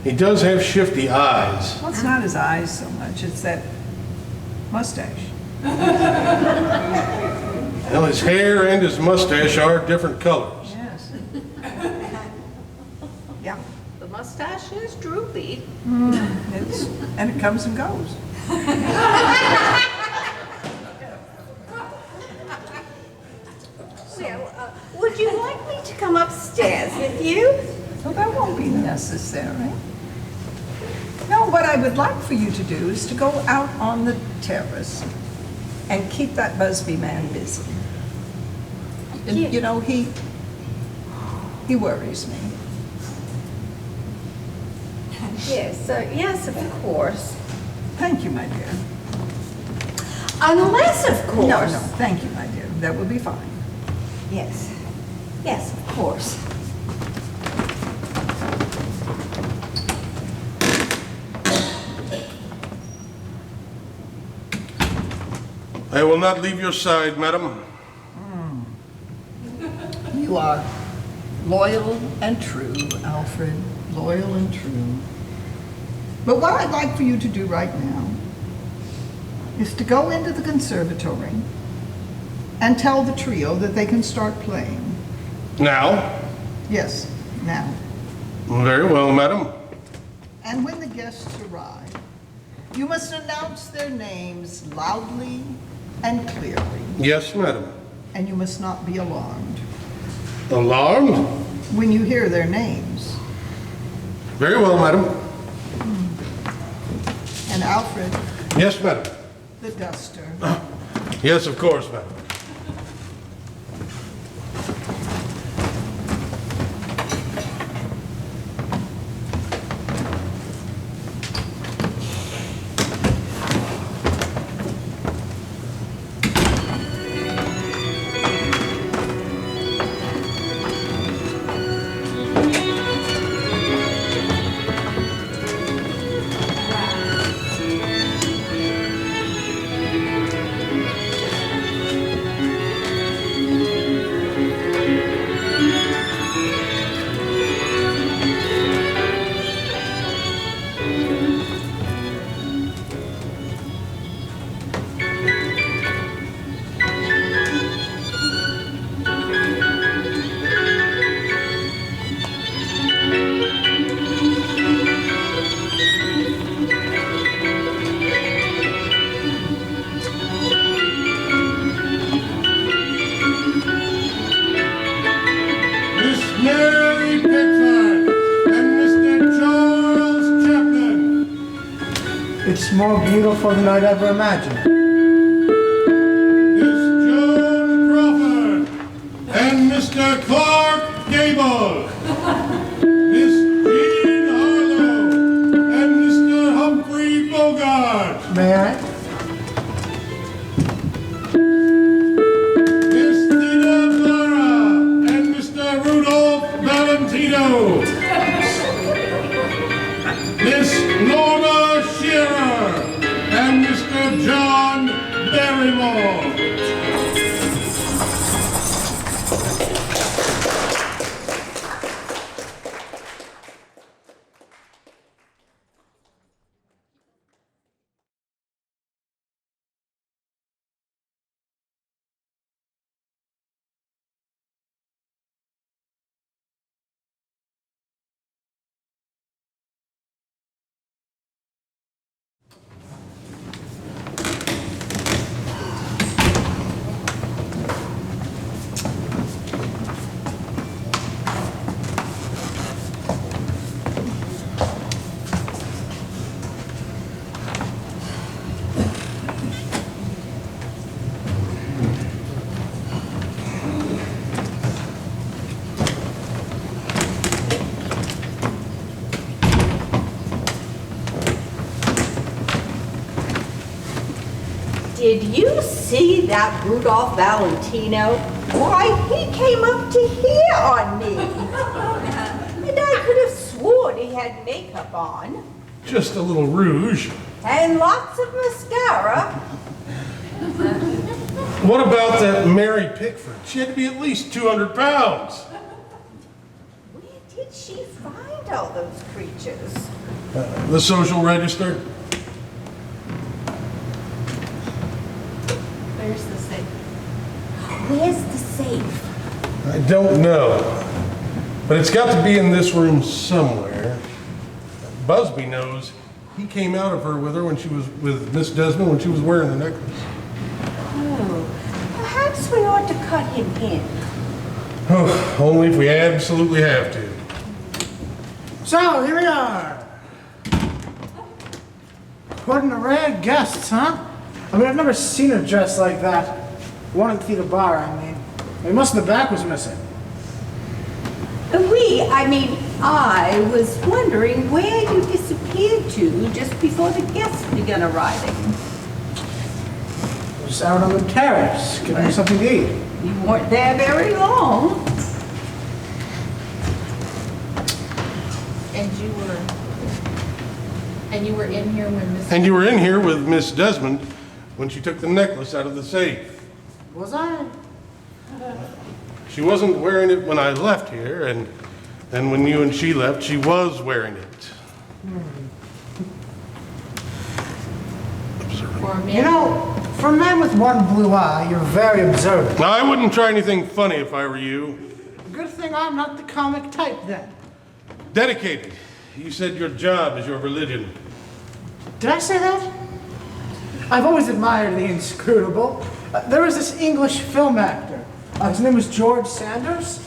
He does have shifty eyes. Well, it's not his eyes so much, it's that mustache. Well, his hair and his mustache are different colors. Yes. Yeah. The mustache is droopy. And it comes and goes. Well, would you like me to come upstairs with you? So that won't be necessary. No, what I would like for you to do is to go out on the terrace and keep that Busby man busy. And, Yeah. you know, he worries me. Yes, of course. Thank you, my dear. Unless, of course. No, thank you, my dear. That will be fine. Yes, of course. I will not leave your side, madam. You are loyal and true, Alfred. Loyal and true. But what I'd like for you to do right now is to go into the conservatory and tell the trio that they can start playing. Now? Yes, now. Very well, madam. And when the guests arrive, you must announce their names loudly and clearly, Yes, madam. and you must not be alarmed Alarmed? when you hear their names. Very well, madam. And Alfred, Yes, madam. the duster. Yes, of course, madam. Miss Mary Pickford and Mr. Charles Camden. It's more beautiful than I'd ever imagined. Miss Joan Crawford and Mr. Clark Gable. Miss Jean Harlow and Mr. Humphrey Bogart. May I? Miss Theda Clara and Mr. Rudolph Valentino. Miss Norma Shearer and Mr. John Did you see that Rudolph Valentino? Why, he came up to here on me. And I could have sworn he had makeup on. Just a little rouge. And lots of mascara. What about that Mary Pickford? She had to be at least 200 pounds. Where did she find all those creatures? The social register? Where's the safe? Where's the safe? I don't know. But it's got to be in this room somewhere. Busby knows. He came out of her with her when she was with Miss Desmond when she was wearing the necklace. Oh, perhaps we ought to cut him in. Oh, only if we absolutely have to. So, here we are. What an array of guests, huh? I mean, I've never seen her dressed like that. One in Theater Bar, I mean. Most of the back was missing. I was wondering where you disappeared to just before the guests began arriving. Just out on the terrace, giving her something to eat. You weren't there very long. And you were in here when Miss... And you were in here with Miss Desmond when she took the necklace out of the safe. Was I? She wasn't wearing it when I left here, and when you and she left, she was wearing it. For a man. You know, for a man with one blue eye, you're very observant. Now, I wouldn't try anything funny if I were you. Good thing I'm not the comic type then. Dedicated. You said your job is your religion. Did I say that? I've always admired the inscrutable. There was this English film actor. His name was George Sanders.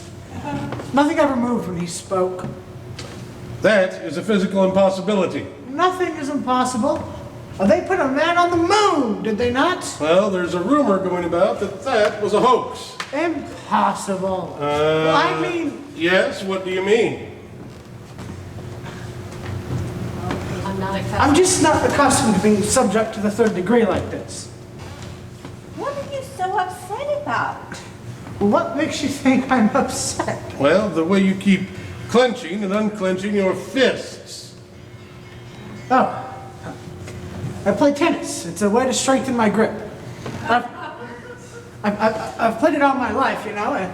Nothing ever moved when he spoke. That is a physical impossibility. Nothing is impossible. They put a man on the moon, did they not? Well, there's a rumor going about that was a hoax. Impossible. Well, I mean... Yes, what do you mean? I'm just not accustomed to being subject to the third degree like this. What are you so upset about? What makes you think I'm upset? Well, the way you keep clenching and unclenching your fists. Oh, I play tennis. It's a way to strengthen my grip. I've played it all my life, you know,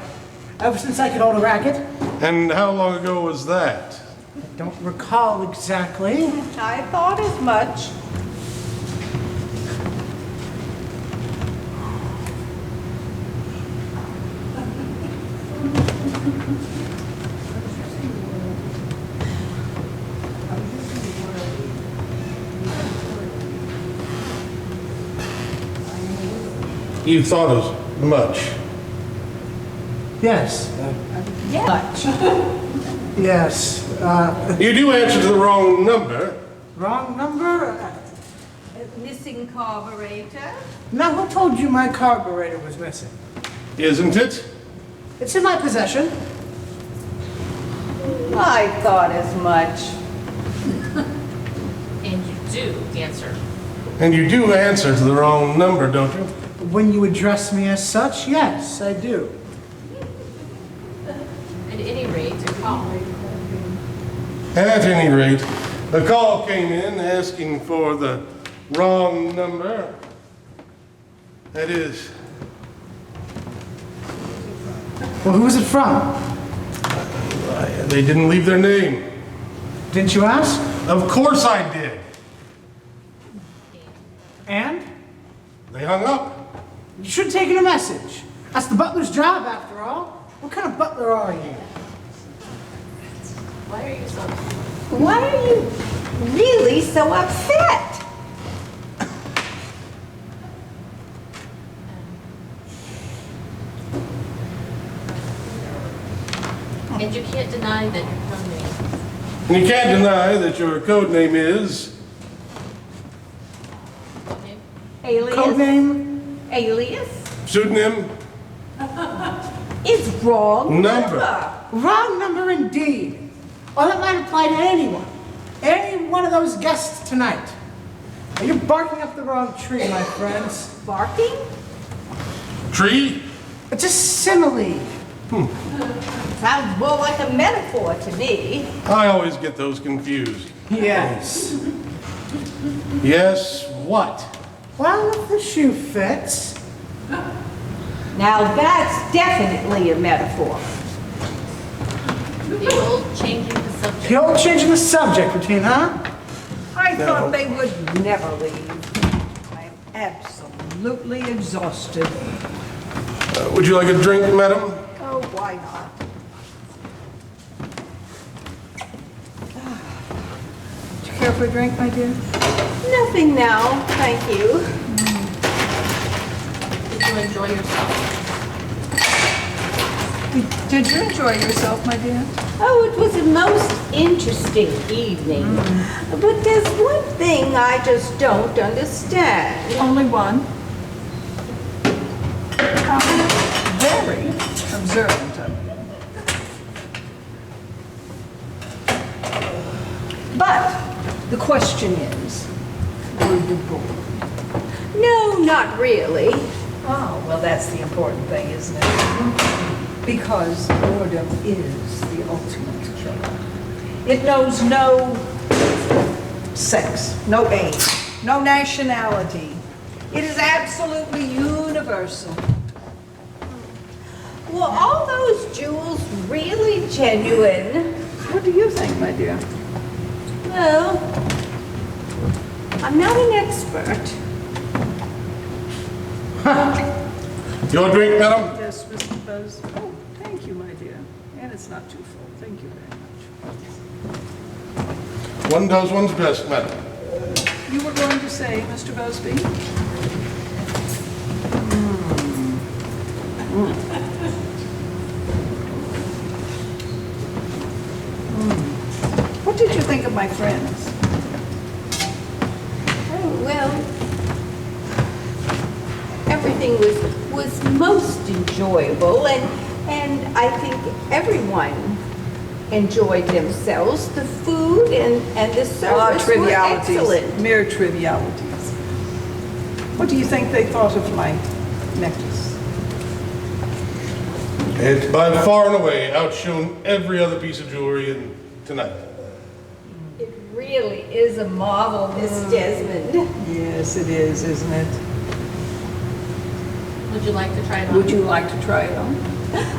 ever since I could hold a racket. And how long ago was that? I don't recall exactly. I thought as much. You thought as much. Yes. Much. Yes. You do answer to the wrong number. Wrong number? Missing carburetor. Now, who told you my carburetor was missing? Isn't it? It's in my possession. I thought as much. And you do answer. And you do answer to the wrong number, don't you? When you address me as such, yes, I do. At any rate, a call. At any rate, a call came in asking for the wrong number. That is, Well, who was it from? they didn't leave their name. Didn't you ask? Of course I did. And? They hung up. You should have taken a message. That's the butler's job, after all. What kind of butler are you? Why are you so... Why are you really so upset? And you can't deny that your code name. And you can't deny that your code name is... Okay? Alias. Codename? Alias Pseudonym? is wrong Number. Wrong number indeed. Oh, that might apply to anyone. Any one of those guests tonight. You're barking up the wrong tree, my friends. Barking? Tree? It's a simile. Sounds more like a metaphor to me. I always get those confused. Yes. Yes, what? Well, if the shoe fits. Now that's definitely a metaphor. The old changing the subject. The old changing the subject routine, huh? I No. thought they would never leave. I am absolutely exhausted. Would you like a drink, madam? Oh, why not? Do you care for a drink, my dear? Nothing now, thank you. Did you enjoy yourself? Did you enjoy yourself, my dear? Oh, it was a most interesting evening. But there's one thing I just don't understand. Only one. Very observant of you. But the question is, were you bored? No, not really. Oh, well, that's the important thing, isn't it? Because boredom is the ultimate killer. It knows no sex, no age, no nationality. It is absolutely universal. Were all those jewels really genuine? What do you think, my dear? Well, I'm not an expert. Your drink, madam? Yes, Mr. Buzz. Oh, thank you, my dear. And it's not too full. Thank you very much. One does one's best, madam. You were going to say, Mr. Busby? What did you think of my friends? Oh, well, everything was most enjoyable, and I think everyone enjoyed themselves. The food and the service were excellent. Mere trivialities. What do you think they thought of my necklace? It's by far and away outshone every other piece of jewelry in tonight. It really is a marvel, Miss Desmond. Yes, it is, isn't it? Would you like to try it on? Would you like to try it on?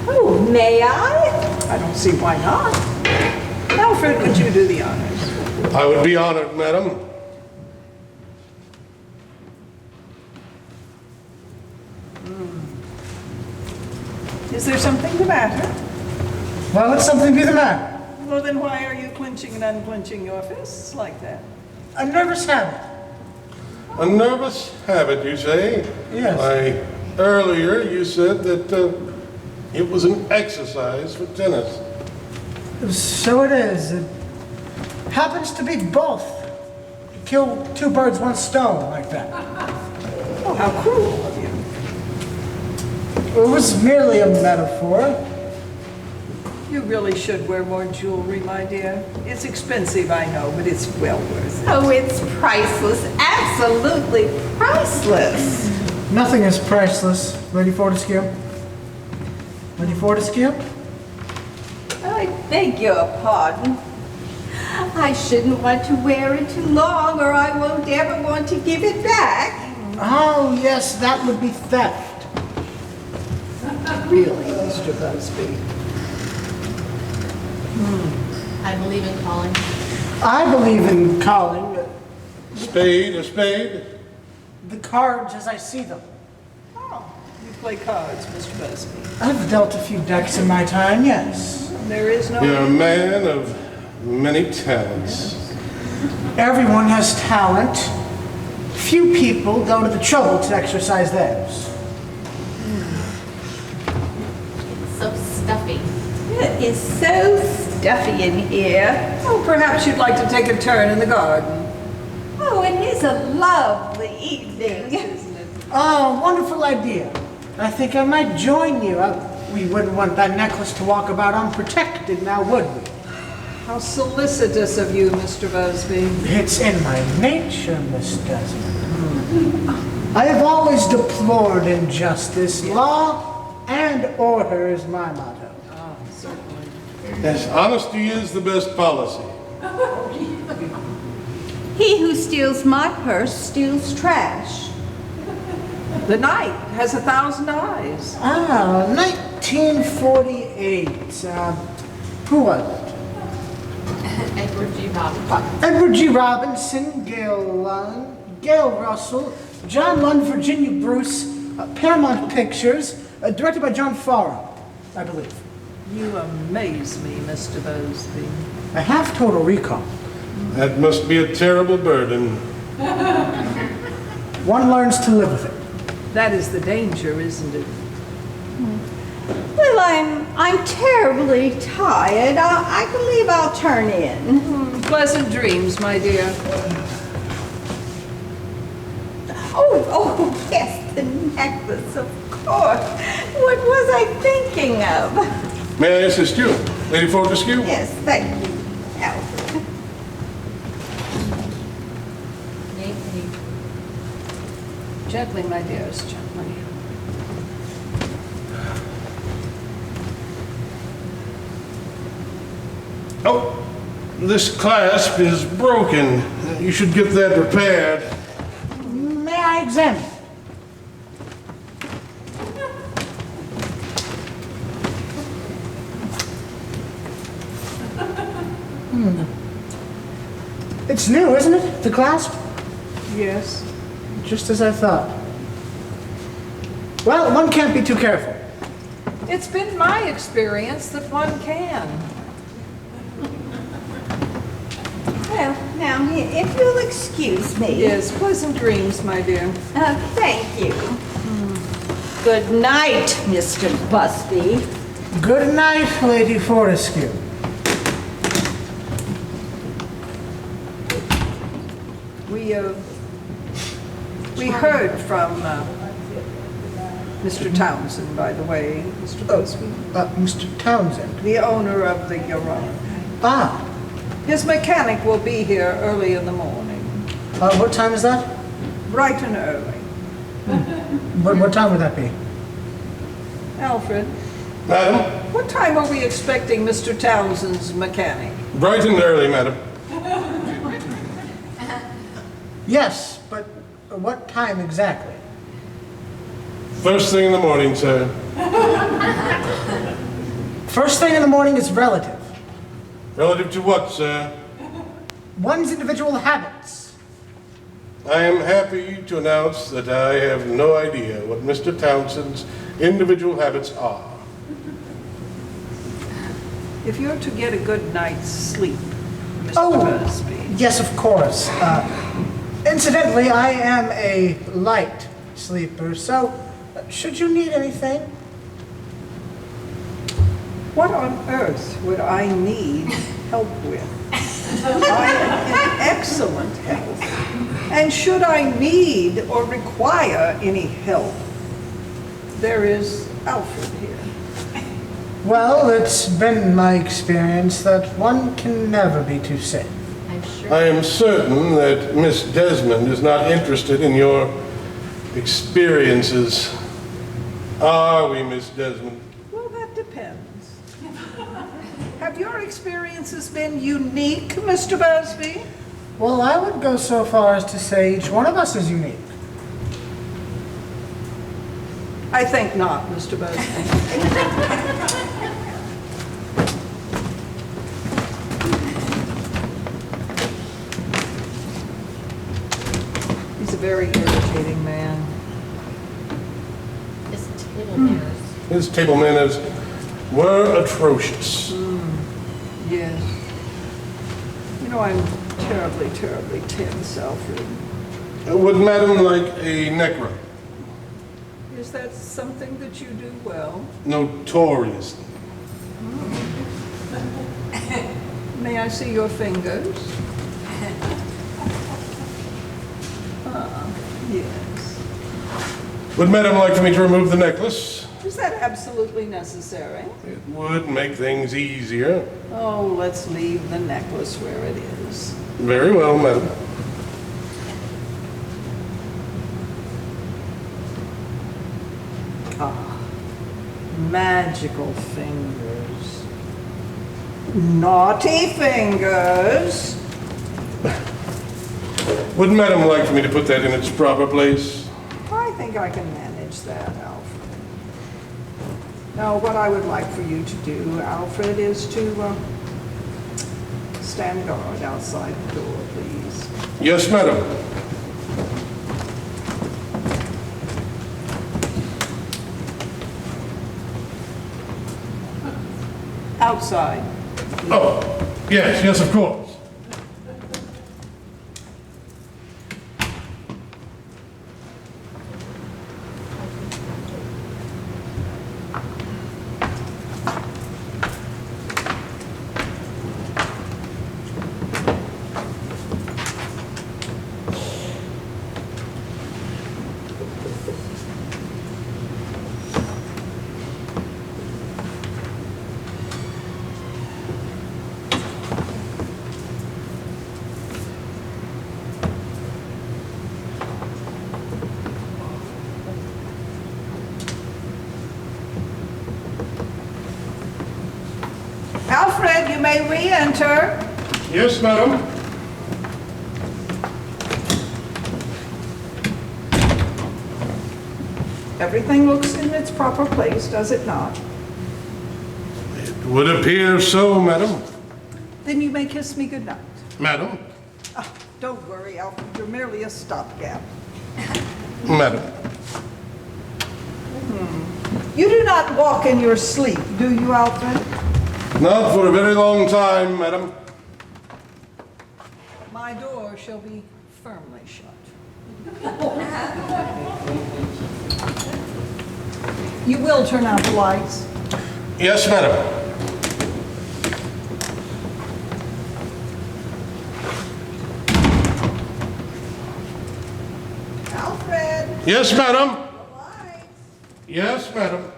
Oh, may I? I don't see why not. Alfred, would you do the honors? I would be honored, madam. Is there something the matter? Well, let's something be the matter. Well, then why are you clenching and unclenching your fists like that? A nervous habit. A nervous habit, you say? Yes. Why, earlier you said that it was an exercise for tennis. So it is. It happens to be both. You kill two birds, one stone like that. Oh, how cruel of you. It was merely a metaphor. You really should wear more jewelry, my dear. It's expensive, I know, but it's well worth it. Oh, it's priceless. Absolutely priceless. Nothing is priceless, Lady Fortescue. Lady Fortescue? I beg your pardon. I shouldn't want to wear it too long, or I won't ever want to give it back. Oh, yes, that would be theft. Really, Mr. Busby. I believe in calling. I believe in calling Spade, a spade. the cards as I see them. Oh, you play cards, Mr. Busby. I've dealt a few decks in my time, yes. There is no... You're a man of many talents. Everyone has talent. Few people go to the trouble to exercise theirs. So stuffy. It is so stuffy in here. Oh, perhaps you'd like to take a turn in the garden. Oh, it is a lovely evening. Isn't it? Oh, wonderful idea. I think I might join you. We wouldn't want that necklace to walk about unprotected now, would we? How solicitous of you, Mr. Busby. It's in my nature, Miss Desmond. I have always deplored injustice. Law and order is my motto. Ah, certainly. Yes, honesty is the best policy. He who steals my purse steals trash. The night has 1,000 eyes. 1948. Who was it? Edward G. Robinson. Edward G. Robinson, Gail Russell, John Lund, Virginia Bruce, Paramount Pictures, directed by John Farrow, I believe. You amaze me, Mr. Busby. A half total recall. That must be a terrible burden. One learns to live with it. That is the danger, isn't it? Well, I'm terribly tired. I believe I'll turn in. Pleasant dreams, my dear. Oh, yes, the necklace, of course. What was I thinking of? May I assist you, Lady Fortescue? Yes, thank you, Alfred. Nathan. Gently, my dears, gently. Oh, this clasp is broken. You should get that repaired. May I examine? It's new, isn't it? The clasp? Yes. Just as I thought. Well, one can't be too careful. It's been my experience that one can. Well, now, if you'll excuse me. Yes, pleasant dreams, my dear. Thank you. Good night, Mr. Busby. Good night, Lady Fortescue. We heard from Mr. Townsend, by the way, Mr. Busby, Mr. Townsend. the owner of the garage. Ah, His mechanic will be here early in the morning, what time is that? bright and early. What time would that be? Alfred, Madam, what time are we expecting Mr. Townsend's mechanic? bright and early, madam. Yes, but what time exactly? First thing in the morning, sir. First thing in the morning is relative. Relative to what, sir? One's individual habits. I am happy to announce that I have no idea what Mr. Townsend's individual habits are. If you're to get a good night's sleep, Mr. Oh. Busby. Yes, of course. Incidentally, I am a light sleeper, so should you need anything? What on earth would I need help with? I am in excellent health. And should I need or require any help, there is Alfred here. Well, it's been my experience that one can never be too safe. I'm sure. I am certain that Miss Desmond is not interested in your experiences. Are we, Miss Desmond? Well, that depends. Have your experiences been unique, Mr. Busby? Well, I would go so far as to say each one of us is unique. I think not, Mr. Busby. He's a very irritating man. His table manners. His table manners were atrocious. Yes. You know, I'm terribly, terribly tense, Alfred. Would Madam like a neck rub? Is that something that you do well? Notoriously. May I see your fingers? Yes. Would Madam like for me to remove the necklace? Is that absolutely necessary? It would make things easier. Oh, let's leave the necklace where it is. Very well, Madam. magical fingers. Naughty fingers. Would Madam like for me to put that in its proper place? I think I can manage that, Alfred. Now, what I would like for you to do, Alfred, is to stand guard outside the door, please. Yes, madam. Outside. Oh, yes, of course. Alfred, you may re-enter. Yes, madam. Everything looks in its proper place, does it not? It would appear so, madam. Then you may kiss me goodnight. Madam. Ah, don't worry, Alfred, you're merely a stopgap. Madam. You do not walk in your sleep, do you, Alfred? Not for a very long time, madam. My door shall be firmly shut. You will turn out the lights. Yes, madam. Alfred! Yes, madam. The lights! Yes, madam.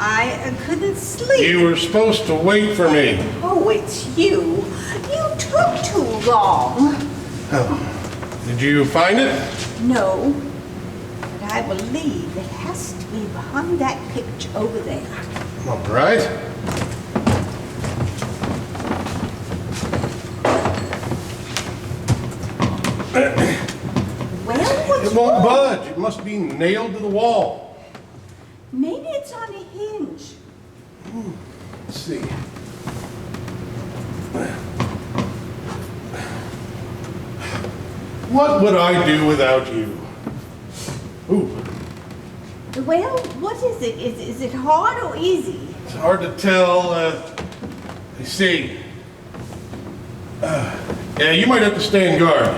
I couldn't sleep. You were supposed to wait for me. Oh, it's you. You took too long. Oh. Did you find it? No, but I believe it has to be behind that picture over there. All right. Well, what's It won't wrong? budge. It must be nailed to the wall. Maybe it's on a hinge. Let's see. What would I do without you? Ooh, Well, what is it? Is it hard or easy? it's hard to tell. You see. Yeah, you might have to stand guard.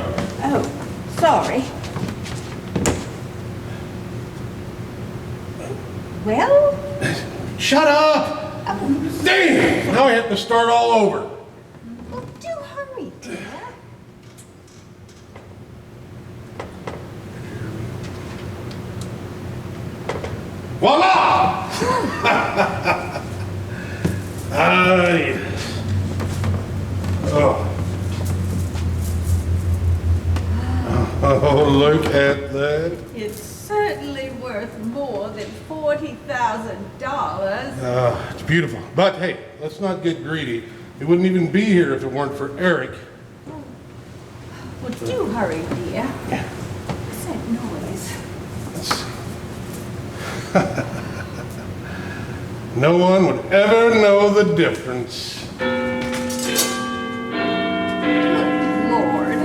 Oh, sorry. Well, Shut up! Damn! Now I have to start all over. well, do hurry, dear. Voila! Yes. Oh. Oh, look at that. It's certainly worth more than $40,000. It's beautiful. But hey, let's not get greedy. It wouldn't even be here if it weren't for Eric. Well, do hurry, dear. What's that noise? No one would ever know the difference. Good Lord.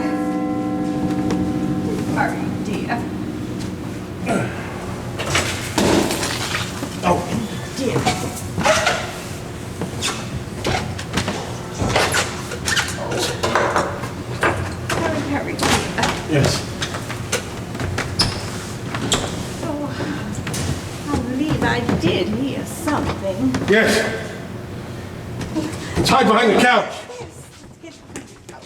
Hurry, dear. Oh, Dear. Hurry, dear. yes. Oh, I believe I did hear something. Yes. Let's hide behind the couch. Yes, let's get behind the couch.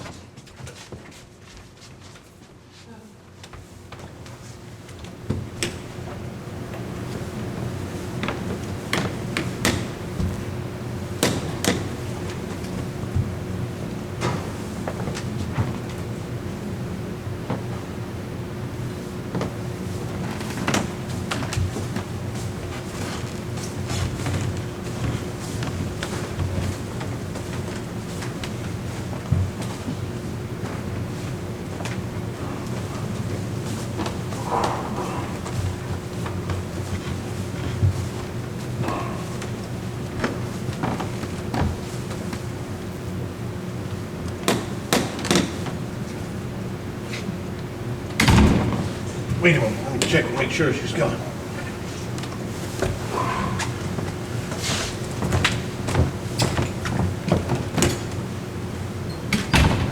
Wait a minute. Let me check and make sure she's gone.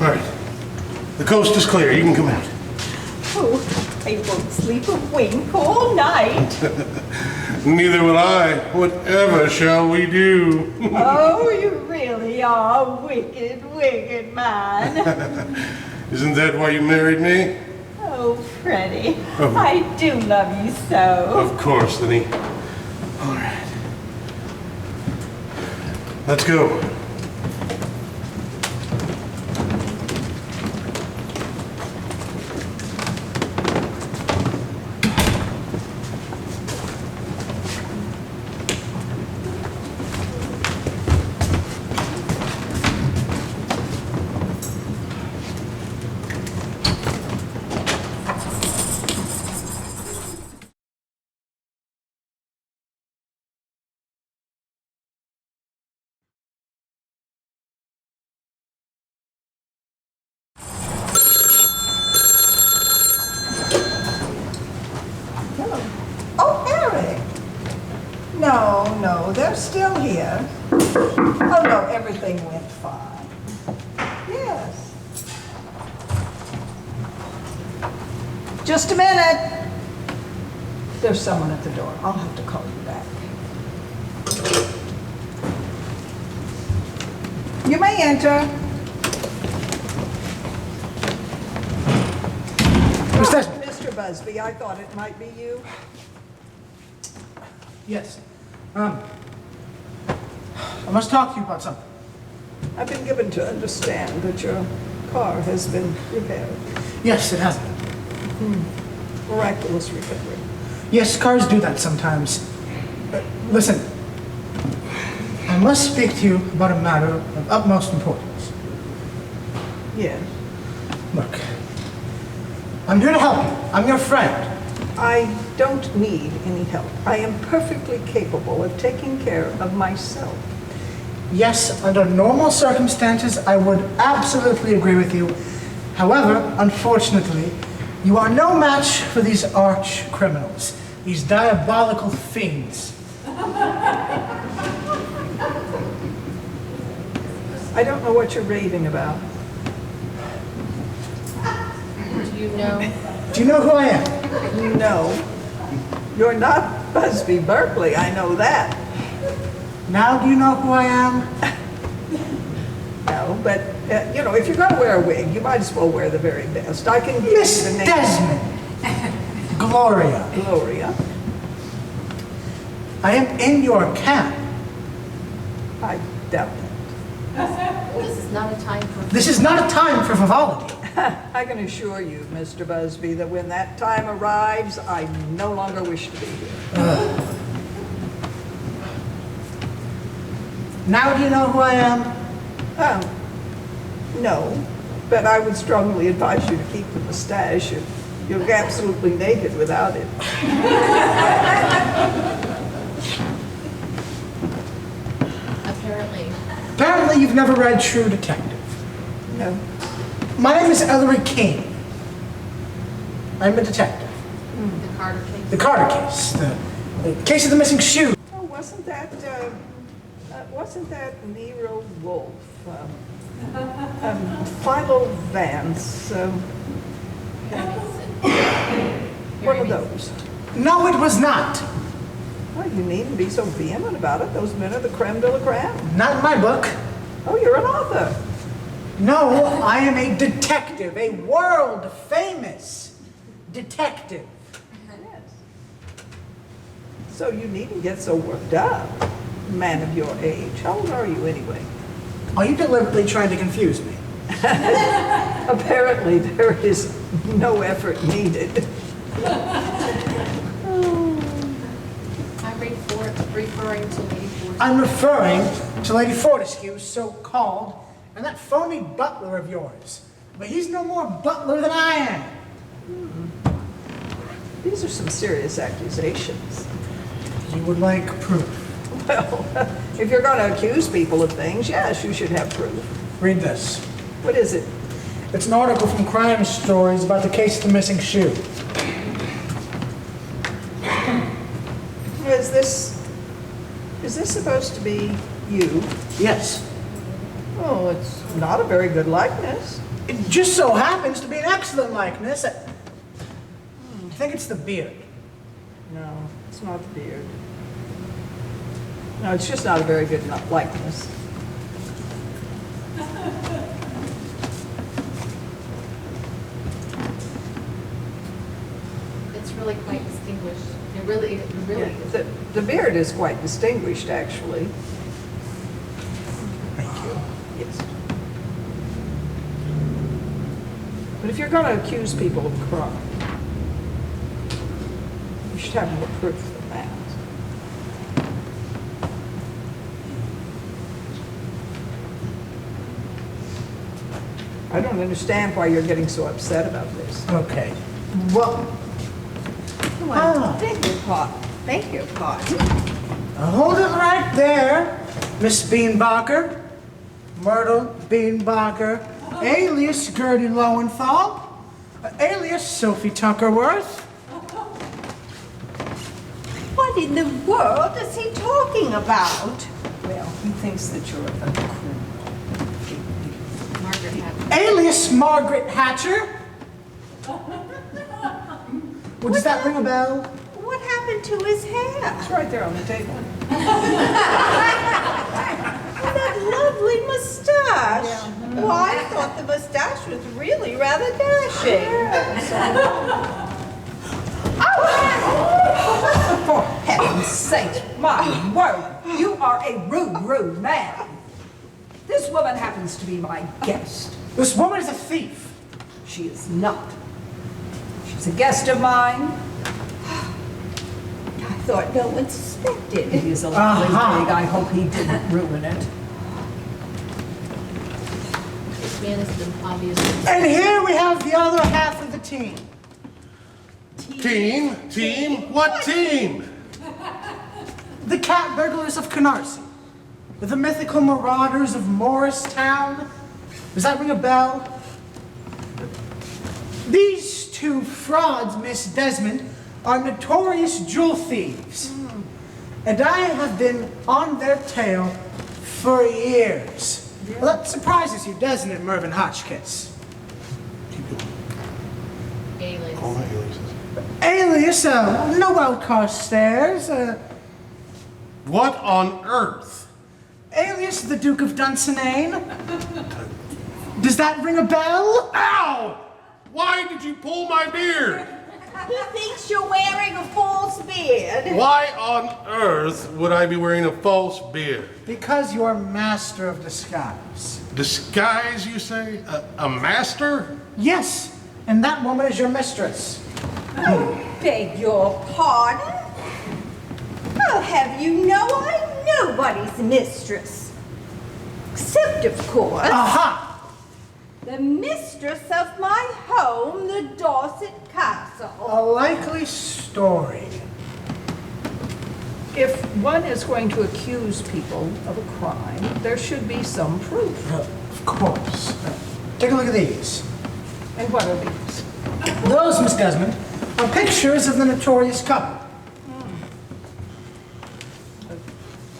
All right. The coast is clear. You can come out. Oh, I won't sleep a wink all night. Neither will I. Whatever shall we do? Oh, you really are a wicked, wicked man. Isn't that why you married me? Oh, Freddie, Oh. I do love you so. Of course, Lenny. All right. Let's go. Hello. Oh, Eric. No, they're still here. Oh, no, everything went fine. Yes. Just a minute. There's someone at the door. I'll have to call you back. You may enter. Who's that? Mr. Busby, I thought it might be you. Yes. I must talk to you about something. I've been given to understand that your car has been repaired. Yes, it has been. Miraculous recovery. Yes, cars do that sometimes. Listen, I must speak to you about a matter of utmost importance. Yes. Look, I'm here to help you. I'm your friend. I don't need any help. I am perfectly capable of taking care of myself. Yes, under normal circumstances, I would absolutely agree with you. However, unfortunately, You are no match for these arch criminals, these diabolical fiends. I don't know what you're raving about. Do you know? Do you know who I am? No, you're not Busby Berkeley, I know that. Now do you know who I am? No, but, you know, if you're gonna wear a wig, you might as well wear the very best. I can give you Miss the name. Desmond. Gloria. Gloria. I am in your camp. I doubt it. This is not a time for. This is not a time for frivolity. I can assure you, Mr. Busby, that when that time arrives, I no longer wish to be here. Now do you know who I am? No, but I would strongly advise you to keep the mustache. You'll look absolutely naked without it. Apparently you've never read True Detective. No. My name is Ellery King. I'm a detective. The Carter case. The Carter case. The case of the missing shoe. Oh, wasn't that Nero Wolfe? Philo Vance? One of those. No, it was not. Well, you needn't be so vehement about it. Those men are the creme de la creme. Not in my book. Oh, you're an author. No, I am a detective, a world famous detective. Yes. So you needn't get so worked up, man of your age. How old are you anyway? Are you deliberately trying to confuse me? Apparently there is no effort needed. Referring to Lady Fortescue. I'm referring to Lady Fortescue, so-called, and that phony butler of yours. But he's no more butler than I am. These are some serious accusations. You would like proof? Well, if you're going to accuse people of things, yes, you should have proof. Read this. What is it? It's an article from Crime Stories about the case of the missing shoe. Is this supposed to be you? Yes. Oh, it's not a very good likeness. It just so happens to be an excellent likeness. I think it's the beard. No, it's not the beard. No, it's just not a very good likeness. It's really quite distinguished. It really is. The beard is quite distinguished, actually. Thank you. Yes. But if you're going to accuse people of crime, you should have more proof than that. I don't understand why you're getting so upset about this. Okay. Well, Beg your pardon. Beg your pardon. hold it right there, Miss Beanbacher. Myrtle Beanbacher, alias Gertie Lowenthal, alias Sophie Tuckerworth. What in the world is he talking about? Well, he thinks that you're a criminal. Margaret had. Alias Margaret Hatcher. Well, does that ring a bell? What happened to his hair? It's right there on the table. That lovely mustache. Yeah. Oh, I thought the mustache was really rather dashing. For heaven's sake, my word, you are a rude man. This woman happens to be my guest. This woman is a thief. She is not. She's a guest of mine. I thought no one suspected. It is a lovely Uh-huh. wig. I hope he didn't ruin it. This man has been obviously. And here we have the other half of the team. Team? What team? The cat burglars of Canarsie. The mythical marauders of Morristown. Does that ring a bell? These two frauds, Miss Desmond, are notorious jewel thieves. And I have been on their tail for years. Well, that surprises you, doesn't it, Mervyn Hotchkiss? Alias. All my aliases. Alias, Noel Carstairs, What on earth? alias the Duke of Dunsinane. Does that ring a bell? Ow! Why did you pull my beard? He thinks you're wearing a false beard. Why on earth would I be wearing a false beard? Because you're master of disguise. Disguise, you say? A master? Yes, and that woman is your mistress. Beg your pardon? I'll have you know I'm nobody's mistress. Except, of course, Aha! the mistress of my home, the Dorset Castle. A likely story. If one is going to accuse people of a crime, there should be some proof. Of course. Take a look at these. And what are these? Those, Miss Desmond, are pictures of the notorious couple.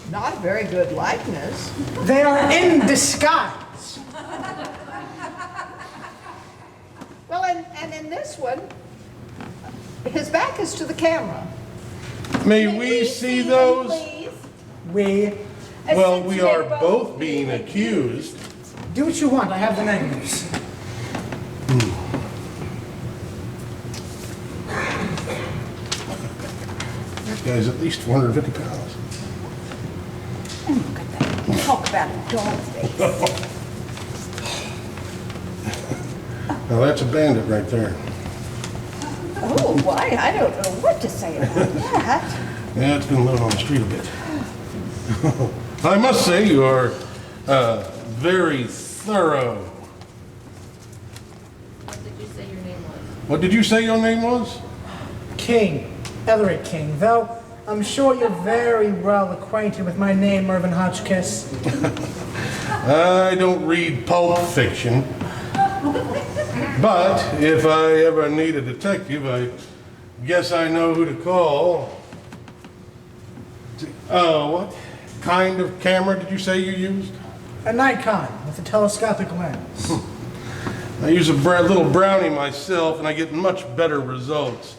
Not a very good likeness. They are in disguise. Well, and in this one, his back is to the camera. May we see those? Please. We Well, Since we they're are both being accused. do what you want. I have the negatives. That guy's at least 450 pounds. Look at that. Talk about a dog's face. Now that's a bandit right there. Oh, why? I don't know what to say about that. Yeah, it's been living on the street a bit. I must say you are very thorough. What did you say your name was? What did you say your name was? King. Ellery King. Though I'm sure you're very well acquainted with my name, Mervyn Hotchkiss. I don't read Pulp Fiction. But if I ever need a detective, I guess I know who to call. What kind of camera did you say you used? A Nikon with a telescopic lens. I use a little brownie myself, and I get much better results.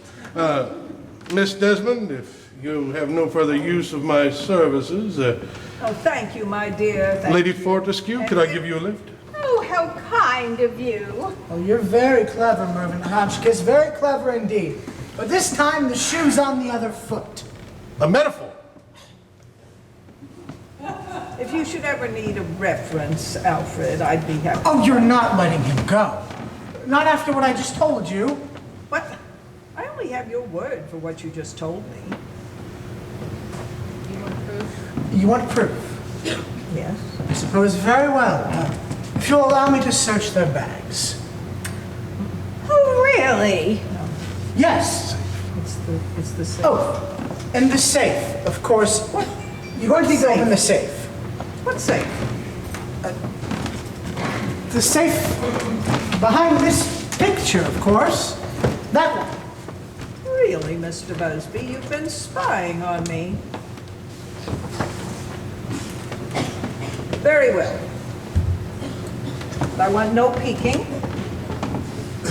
Miss Desmond, if you have no further use of my services, Oh, thank you, my dear. Thank Lady you. Fortescue, could I give you a lift? Oh, how kind of you. Oh, you're very clever, Mervyn Hotchkiss. Very clever indeed. But this time, the shoe's on the other foot. A metaphor. If you should ever need a reference, Alfred, I'd be happy. Oh, you're not letting him go. Not after what I just told you. What? I only have your word for what you just told me. You want proof? You want proof? Yes. I suppose very well. If you'll allow me to search their bags. Oh, really? Yes. It's the same. Oh, and the safe, of course. What? You're going to need to open the safe. What safe? The safe behind this picture, of course. That one. Really, Mr. Busby, you've been spying on me. Very well. I want no peeking.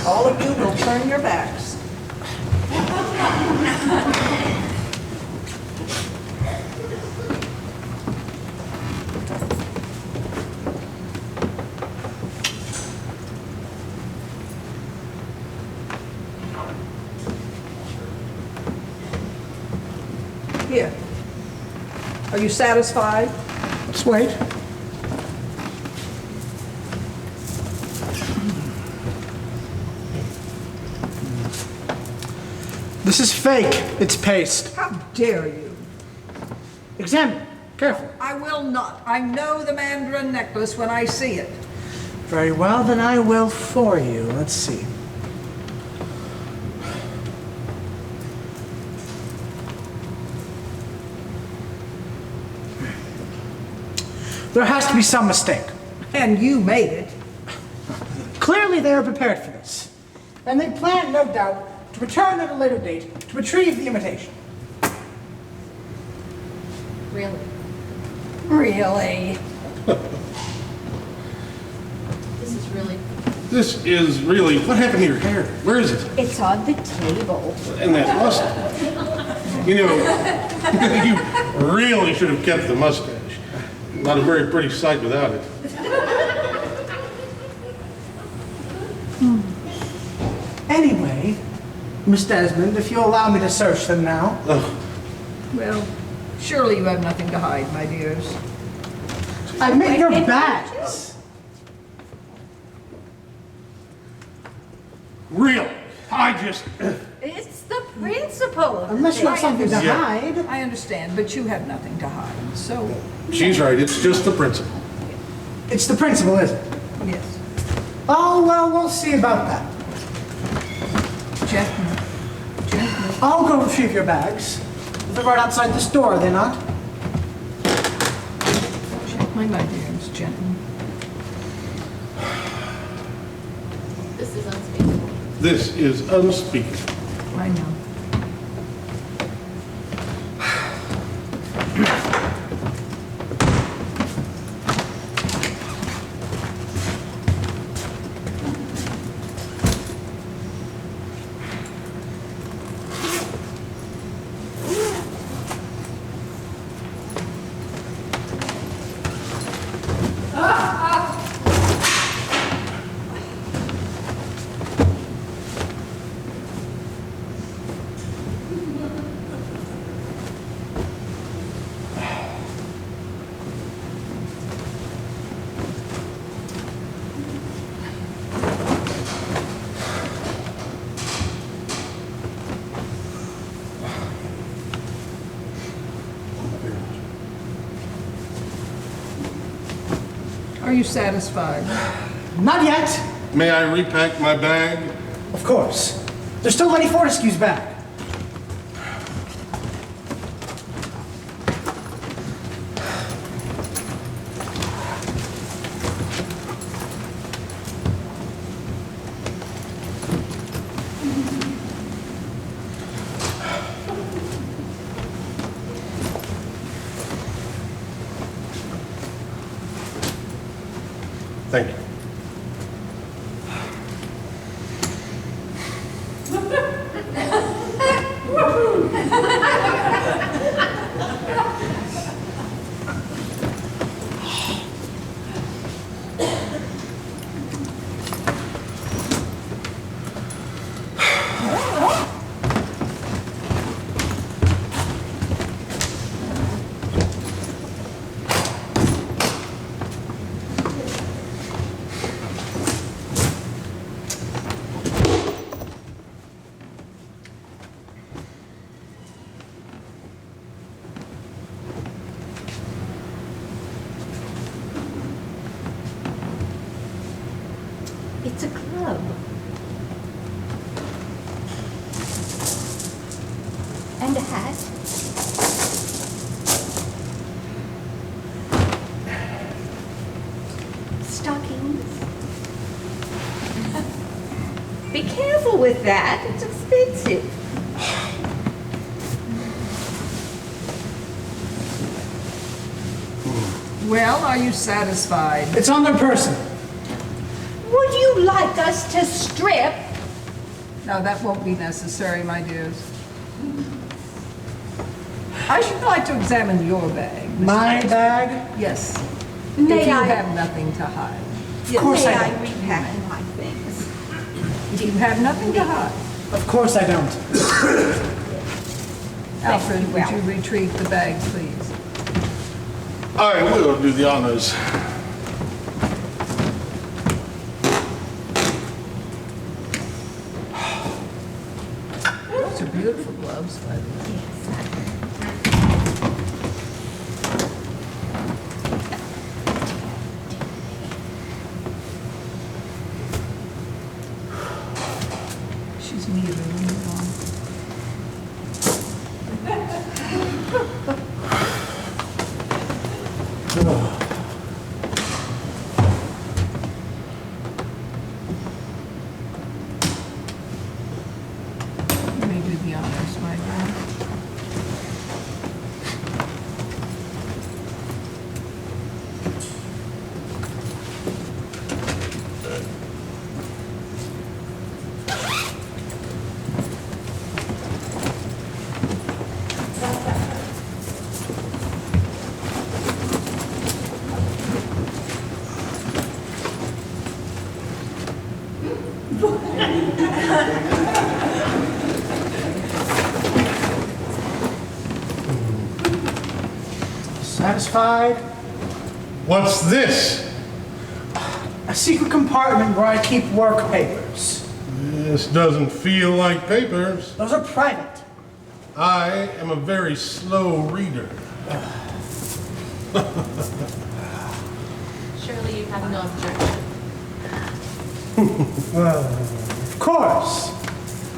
All of you will turn your backs. Here. Are you satisfied? Let's wait. This is fake. It's paste. How dare you? Examine it. Careful. I will not. I know the mandarin necklace when I see it. Very well, then I will for you. Let's see. There has to be some mistake. And you made it. Clearly they are prepared for this. and they plan, no doubt, to return at a later date to retrieve the imitation. Really? Really? This is really, what happened to your hair? Where is it? It's on the table. And that mustache. You know, you really should have kept the mustache. Not a very pretty sight without it. Anyway, Miss Desmond, if you'll allow me to search them now. Well, surely you have nothing to hide, my dears. I meant your bags. Really? I just... It's the principle of the Unless you have thing. something to Yeah. hide. I understand, but you have nothing to hide, so, She's right, it's just the principle. It's the principle, isn't it? yes. Oh, well, we'll see about that. Gentlemen, gentlemen. I'll go retrieve your bags. They're right outside this door, are they not? Gentlemen, my dears, gentlemen. this is unspeakable. This is unspeakable. I know. Are you satisfied? Not yet. May I repack my bag? Of course. There's still Lady Fortescue's bag. Thank you. It's a club. And a hat. Stockings. Be careful with that. It's expensive. Well, are you satisfied? It's on their person. Would you like us to strip? No, that won't be necessary, my dears. I should like to examine your bag. Miss My Grace. bag? Yes. May If you I- have nothing to hide. Of course May I I don't. repack my things? If you have nothing to hide. Of course I don't. Alfred, you, would you Alfred. retrieve the bag, please? I will do the honors. Those are beautiful gloves, by the way. She's muted. Move on. Satisfied? What's this? A secret compartment where I keep work papers. This doesn't feel like papers. Those are private. I am a very slow reader. Surely you have no objection. Of course.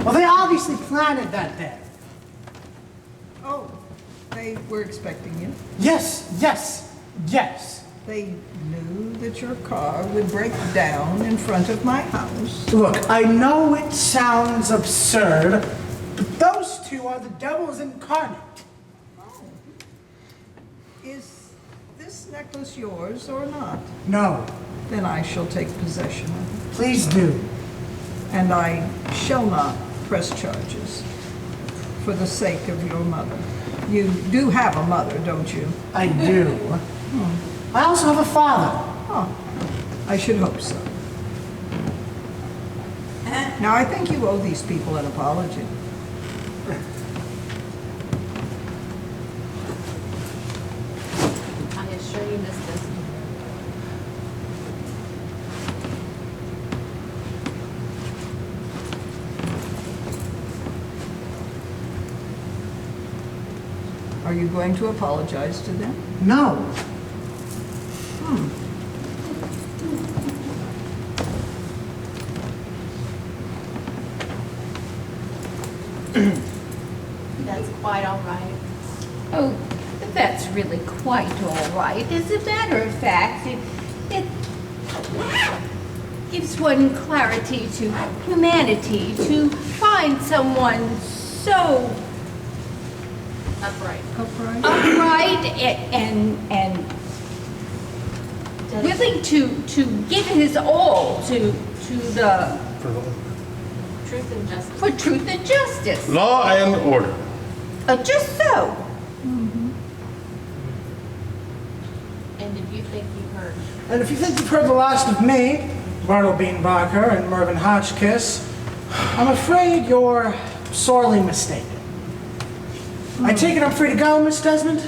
Well, they obviously planted that there. Oh, they were expecting you. Yes, yes, yes. They knew that your car would break down in front of my house. Look, I know it sounds absurd, but those two are the devils incarnate. Oh. Is this necklace yours or not? No, Then I shall take possession of it. please do. And I shall not press charges for the sake of your mother. You do have a mother, don't you? I do. I also have a father. Oh, I should hope so. Now, I think you owe these people an apology. I assure you missed this. Are you going to apologize to them? No. That's quite all right. Oh, that's really quite all right. As a matter of fact, it gives one clarity to humanity to find someone so Upright. Upright? upright and willing to give his all to the Truth and justice. for truth and justice. Law and order. Just so. And if you think you heard, And if you think you've heard the last of me, Bartleby Barker and Mervyn Hotchkiss, I'm afraid you're sorely mistaken. I take it I'm free to go, Miss Desmond?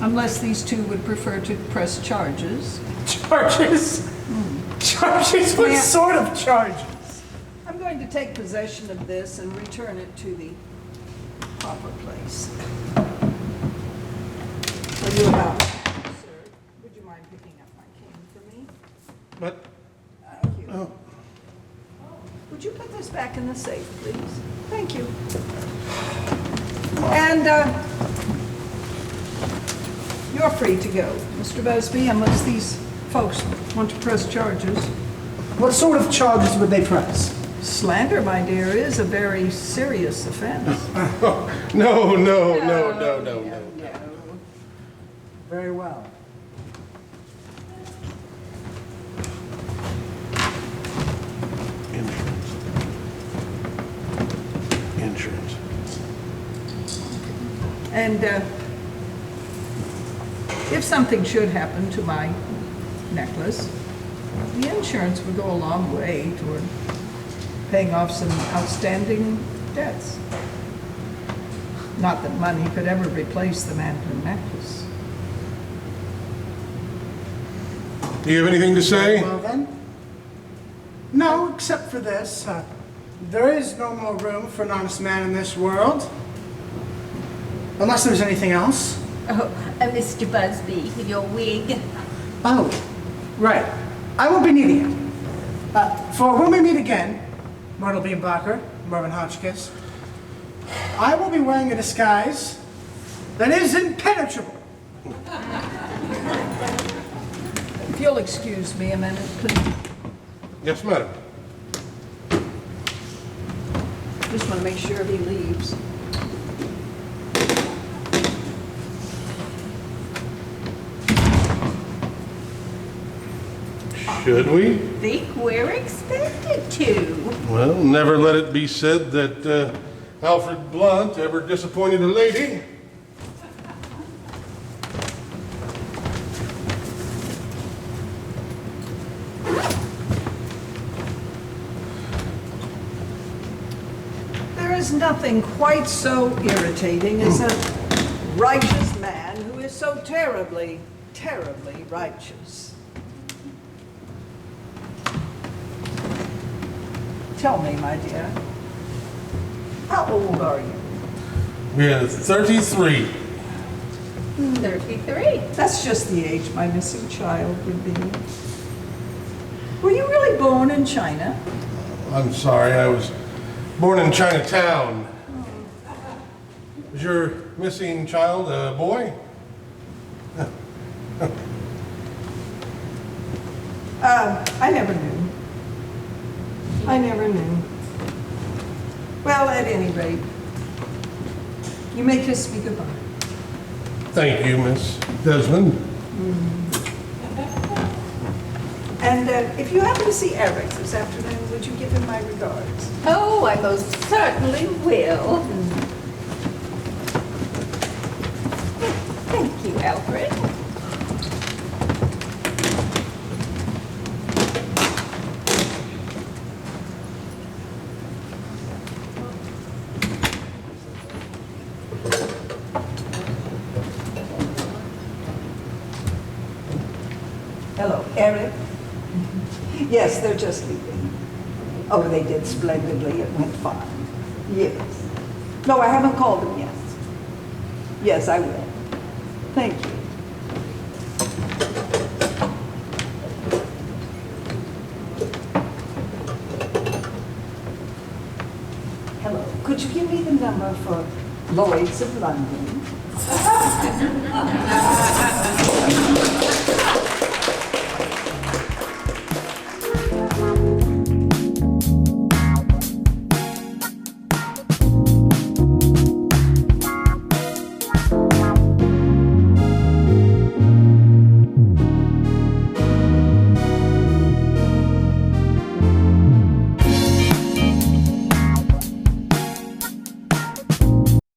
Unless these two would prefer to press charges. Charges? Charges? What Yeah. sort of charges? I'm going to take possession of this and return it to the proper place. Are you about, sir? Would you mind picking up my cane for me? But, Thank you. Would you put this back in the safe, please? Thank you. And you're free to go, Mr. Busby, unless these folks want to press charges. What sort of charges would they press? Slander, my dear, is a very serious offense. no. Very well. Insurance. And if something should happen to my necklace, the insurance would go a long way toward paying off some outstanding debts. Not that money could ever replace the Mandarin necklace. Do you have anything to say? Well then? No, except for this. There is no more room for an honest man in this world. Unless there's anything else. Oh, Mr. Busby, your wig. Oh, right. I won't be needing it. For when we meet again, Bartleby Barker, Mervyn Hotchkiss, I will be wearing a disguise that is impenetrable. If you'll excuse me a minute, please. Yes, madam. Just want to make sure he leaves. Should we? Think we're expected to. Well, never let it be said that Alfred Blunt ever disappointed a lady. there is nothing quite so irritating as a righteous man who is so terribly, terribly righteous. Tell me, my dear, how old are you? Yeah, 33. 33. That's just the age my missing child would be. Were you really born in China? I'm sorry, I was born in Chinatown. Is your missing child a boy? I never knew. I never knew. Well, at any rate, you may kiss me goodbye. Thank you, Miss Desmond. And if you happen to see Eric this afternoon, would you give him my regards? Oh, I most certainly will. Thank you, Alfred. Hello, Eric? Yes, they're just leaving. Oh, they did splendidly. It went fine. Yes. No, I haven't called them yet. Yes, I will. Thank you. Hello. Could you give me the number for Lloyd's of London?